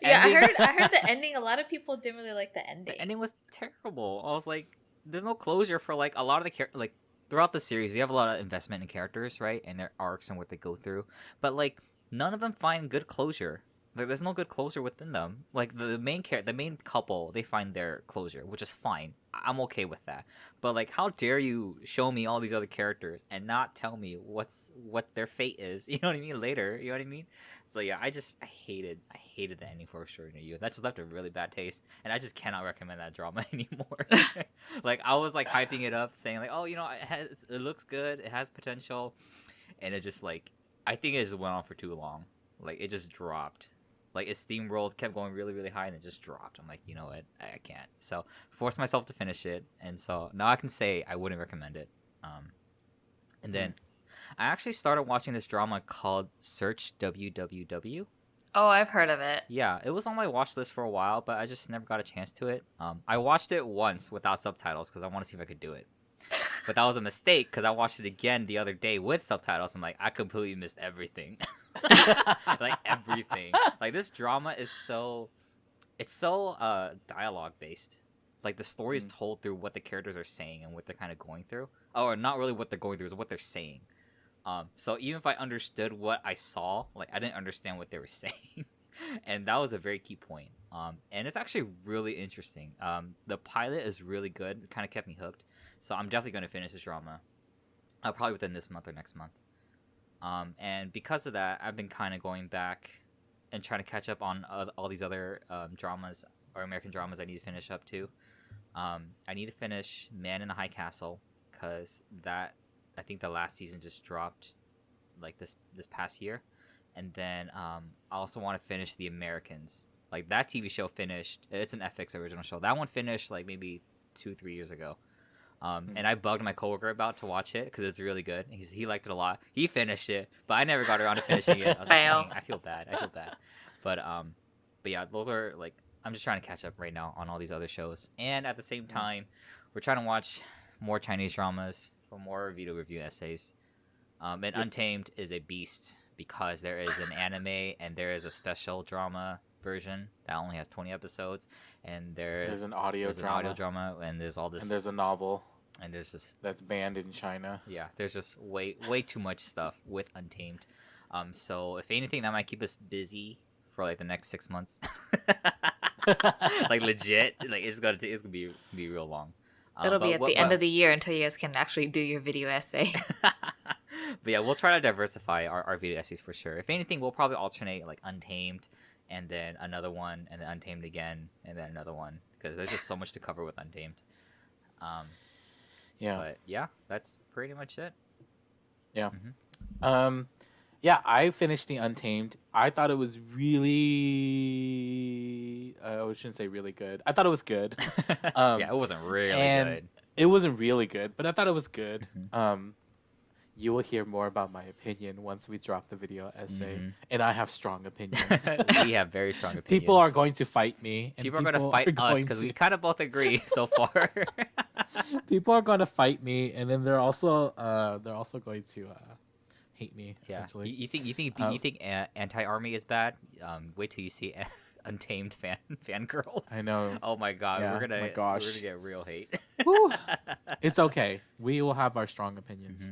Yeah, I heard the ending. A lot of people didn't really like the ending. The ending was terrible. I was like, there's no closure for like a lot of the like throughout the series. You have a lot of investment in characters, right, and their arcs and what they go through. But like none of them find good closure. Like there's no good closure within them. Like the main couple, they find their closure, which is fine. I'm okay with that. But like, how dare you show me all these other characters and not tell me what their fate is? You know what I mean? Later, you know what I mean? So yeah, I hated the ending for Extraordinary You. That just left a really bad taste, and I just cannot recommend that drama anymore. Like I was like hyping it up, saying like, oh, you know, it looks good, it has potential, and it just like I think it just went on for too long. Like it just dropped. Like its steamrolled, kept going really, really high, and it just dropped. I'm like, you know what? I can't. So forced myself to finish it, and so now I can say I wouldn't recommend it. And then I actually started watching this drama called Search WWW. Oh, I've heard of it. Yeah, it was on my watch list for a while, but I just never got a chance to it. I watched it once without subtitles because I want to see if I could do it. But that was a mistake because I watched it again the other day with subtitles. I'm like, I completely missed everything. Like everything. Like this drama is so dialogue based. Like the story is told through what the characters are saying and what they're kind of going through. Or not really what they're going through, is what they're saying. So even if I understood what I saw, like I didn't understand what they were saying. And that was a very key point. And it's actually really interesting. The pilot is really good. It kind of kept me hooked. So I'm definitely going to finish this drama. Probably within this month or next month. And because of that, I've been kind of going back and trying to catch up on all these other dramas or American dramas I need to finish up to. I need to finish Man in the High Castle because that I think the last season just dropped like this past year. And then I also want to finish The Americans. Like that TV show finished. It's an FX original show. That one finished like maybe 2-3 years ago. And I bugged my coworker about to watch it because it's really good. He liked it a lot. He finished it, but I never got around to finishing it. I was like, dang, I feel bad. But yeah, those are like I'm just trying to catch up right now on all these other shows. And at the same time, we're trying to watch more Chinese dramas for more video review essays. And Untamed is a beast because there is an anime and there is a special drama version that only has 20 episodes, and there's an audio drama, and there's all this, and there's a novel, and there's just that's banned in China. Yeah, there's just way too much stuff with Untamed. So if anything, that might keep us busy for like the next 6 months. Like legit, like it's gonna be real long. It'll be at the end of the year until you guys can actually do your video essay. But yeah, we'll try to diversify our video essays for sure. If anything, we'll probably alternate like Untamed, and then another one, and then Untamed again, and then another one, because there's just so much to cover with Untamed. Yeah. But yeah, that's pretty much it. Yeah. Yeah, I finished the Untamed. I thought it was really... I shouldn't say really good. I thought it was good. Yeah, it wasn't really good. It wasn't really good, but I thought it was good. You will hear more about my opinion once we drop the video essay. And I have strong opinions. We have very strong opinions. People are going to fight me. And people are going to fight us because we kind of both agree so far. People are going to fight me, and then they're also going to hate me. Essentially. You think Anti-Army is bad? Wait till you see Untamed fangirls. I know. Oh my god, yeah, we're gonna get real hate. It's okay. We will have our strong opinions.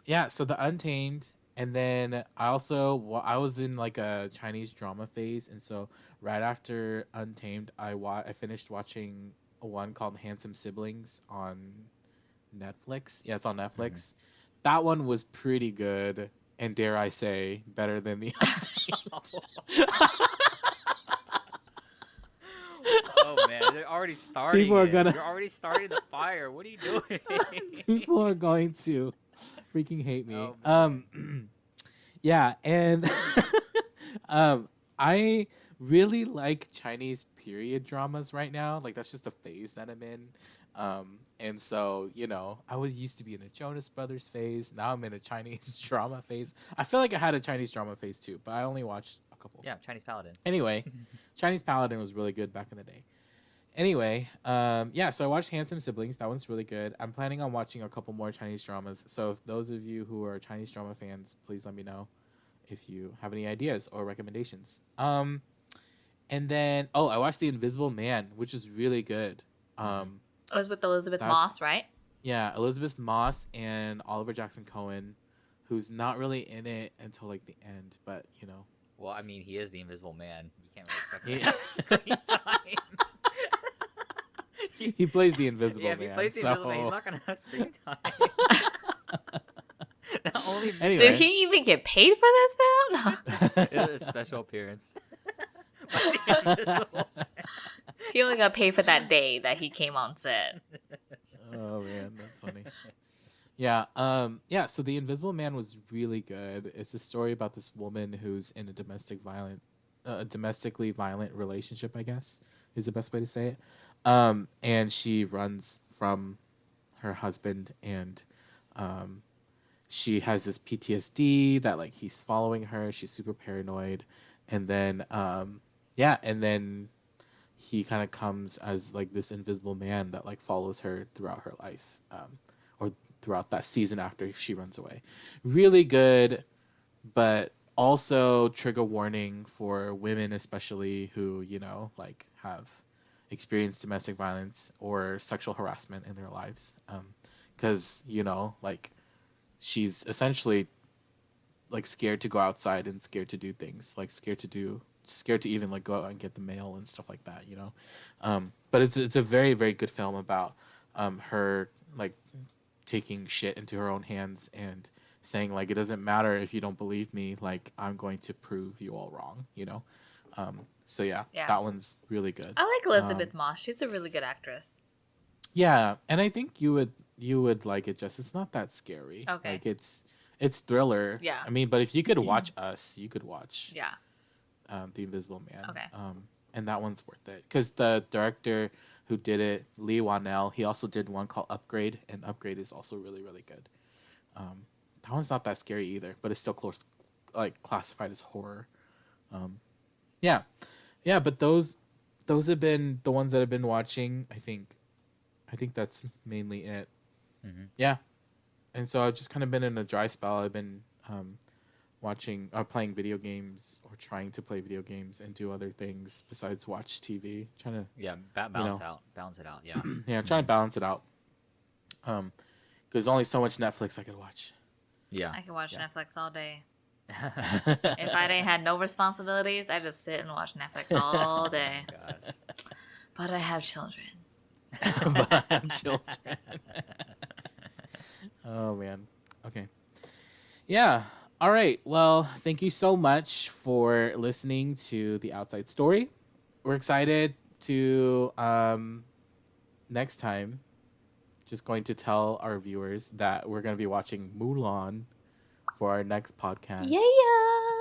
Yeah, so the Untamed, and then I was in like a Chinese drama phase, and so right after Untamed, I finished watching one called Handsome Siblings on Netflix. Yeah, it's on Netflix. That one was pretty good, and dare I say, better than the Untamed. Oh man, they're already starting. You're already starting the fire. What are you doing? People are going to freaking hate me. Oh, yeah, and I really like Chinese period dramas right now. Like that's just the phase that I'm in. And so, I was used to be in a Jonas Brothers phase. Now I'm in a Chinese drama phase. I feel like I had a Chinese drama phase too, but I only watched a couple. Yeah, Chinese Paladin. Anyway, Chinese Paladin was really good back in the day. Anyway, so I watched Handsome Siblings. That one's really good. I'm planning on watching a couple more Chinese dramas. So if those of you who are Chinese drama fans, please let me know if you have any ideas or recommendations. And then I watched The Invisible Man, which is really good. It was with Elizabeth Moss, right? Yeah, Elizabeth Moss and Oliver Jackson Cohen, who's not really in it until like the end, but you know. Well, I mean, he is the Invisible Man. You can't really expect screen time. He plays the Invisible Man. Yeah, if he plays the Invisible Man, he's not gonna have screen time. Not only Anyway. Did he even get paid for this film? It's a special appearance. He only got paid for that day that he came on set. Oh man, that's funny. Yeah, so The Invisible Man was really good. It's a story about this woman who's in a domestically violent relationship, I guess, is the best way to say it. And she runs from her husband, and she has this PTSD that like he's following her. She's super paranoid, and then and then he kind of comes as like this invisible man that like follows her throughout her life, or throughout that season after she runs away. Really good, but also trigger warning for women, especially who, you know, like have experienced domestic violence or sexual harassment in their lives. Because, you know, like she's essentially like scared to go outside and scared to do things, like scared to even like go out and get the mail and stuff like that, you know. But it's a very, very good film about her like taking shit into her own hands and saying like, it doesn't matter if you don't believe me, like I'm going to prove you all wrong, you know. So yeah, that one's really good. I like Elizabeth Moss. She's a really good actress. Yeah, and I think you would like it. Just it's not that scary. Okay. Like it's thriller. Yeah. I mean, but if you could watch Us, you could watch The Invisible Man. Okay. And that one's worth it because the director who did it, Lee Wanell, he also did one called Upgrade, and Upgrade is also really, really good. That one's not that scary either, but it's still classified as horror. But those have been the ones that I've been watching. I think that's mainly it. Mm-hmm. Yeah, and so I've just kind of been in a dry spell. I've been playing video games or trying to play video games and do other things besides watch TV. Trying to balance it out. Yeah, yeah, trying to balance it out. Because there's only so much Netflix I could watch. Yeah, I can watch Netflix all day. If I didn't have no responsibilities, I just sit and watch Netflix all day. Gosh. But I have children. But I have children. Oh man. Okay. Yeah. All right. Well, thank you so much for listening to The Outside Story. We're excited to next time just going to tell our viewers that we're going to be watching Mulan for our next podcast. Yeah.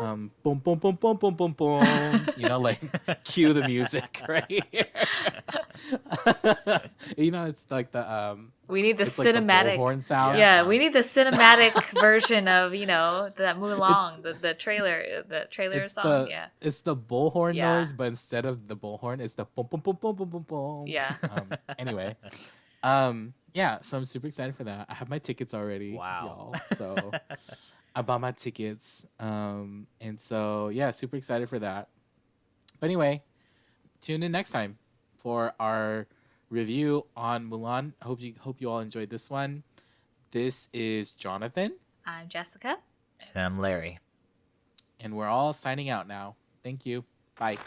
Boom, boom, boom, boom, boom, boom, boom. You know, like cue the music right here. You know, it's like the we need the like cinematic the bullhorn sound. Yeah, we need the cinematic version of, you know, that Mulan, the trailer song. It's the bullhorn Yeah. noise, but instead of the bullhorn, it's the boom, boom, boom, boom, boom, boom, boom. Yeah. Anyway, so I'm super excited for that. I have my tickets already. Wow. Y'all, so I bought my tickets. And so yeah, super excited for that. But anyway, tune in next time for our review on Mulan. I hope you all enjoyed this one. This is Jonathan. I'm Jessica. And I'm Larry. And we're all signing out now. Thank you. Bye.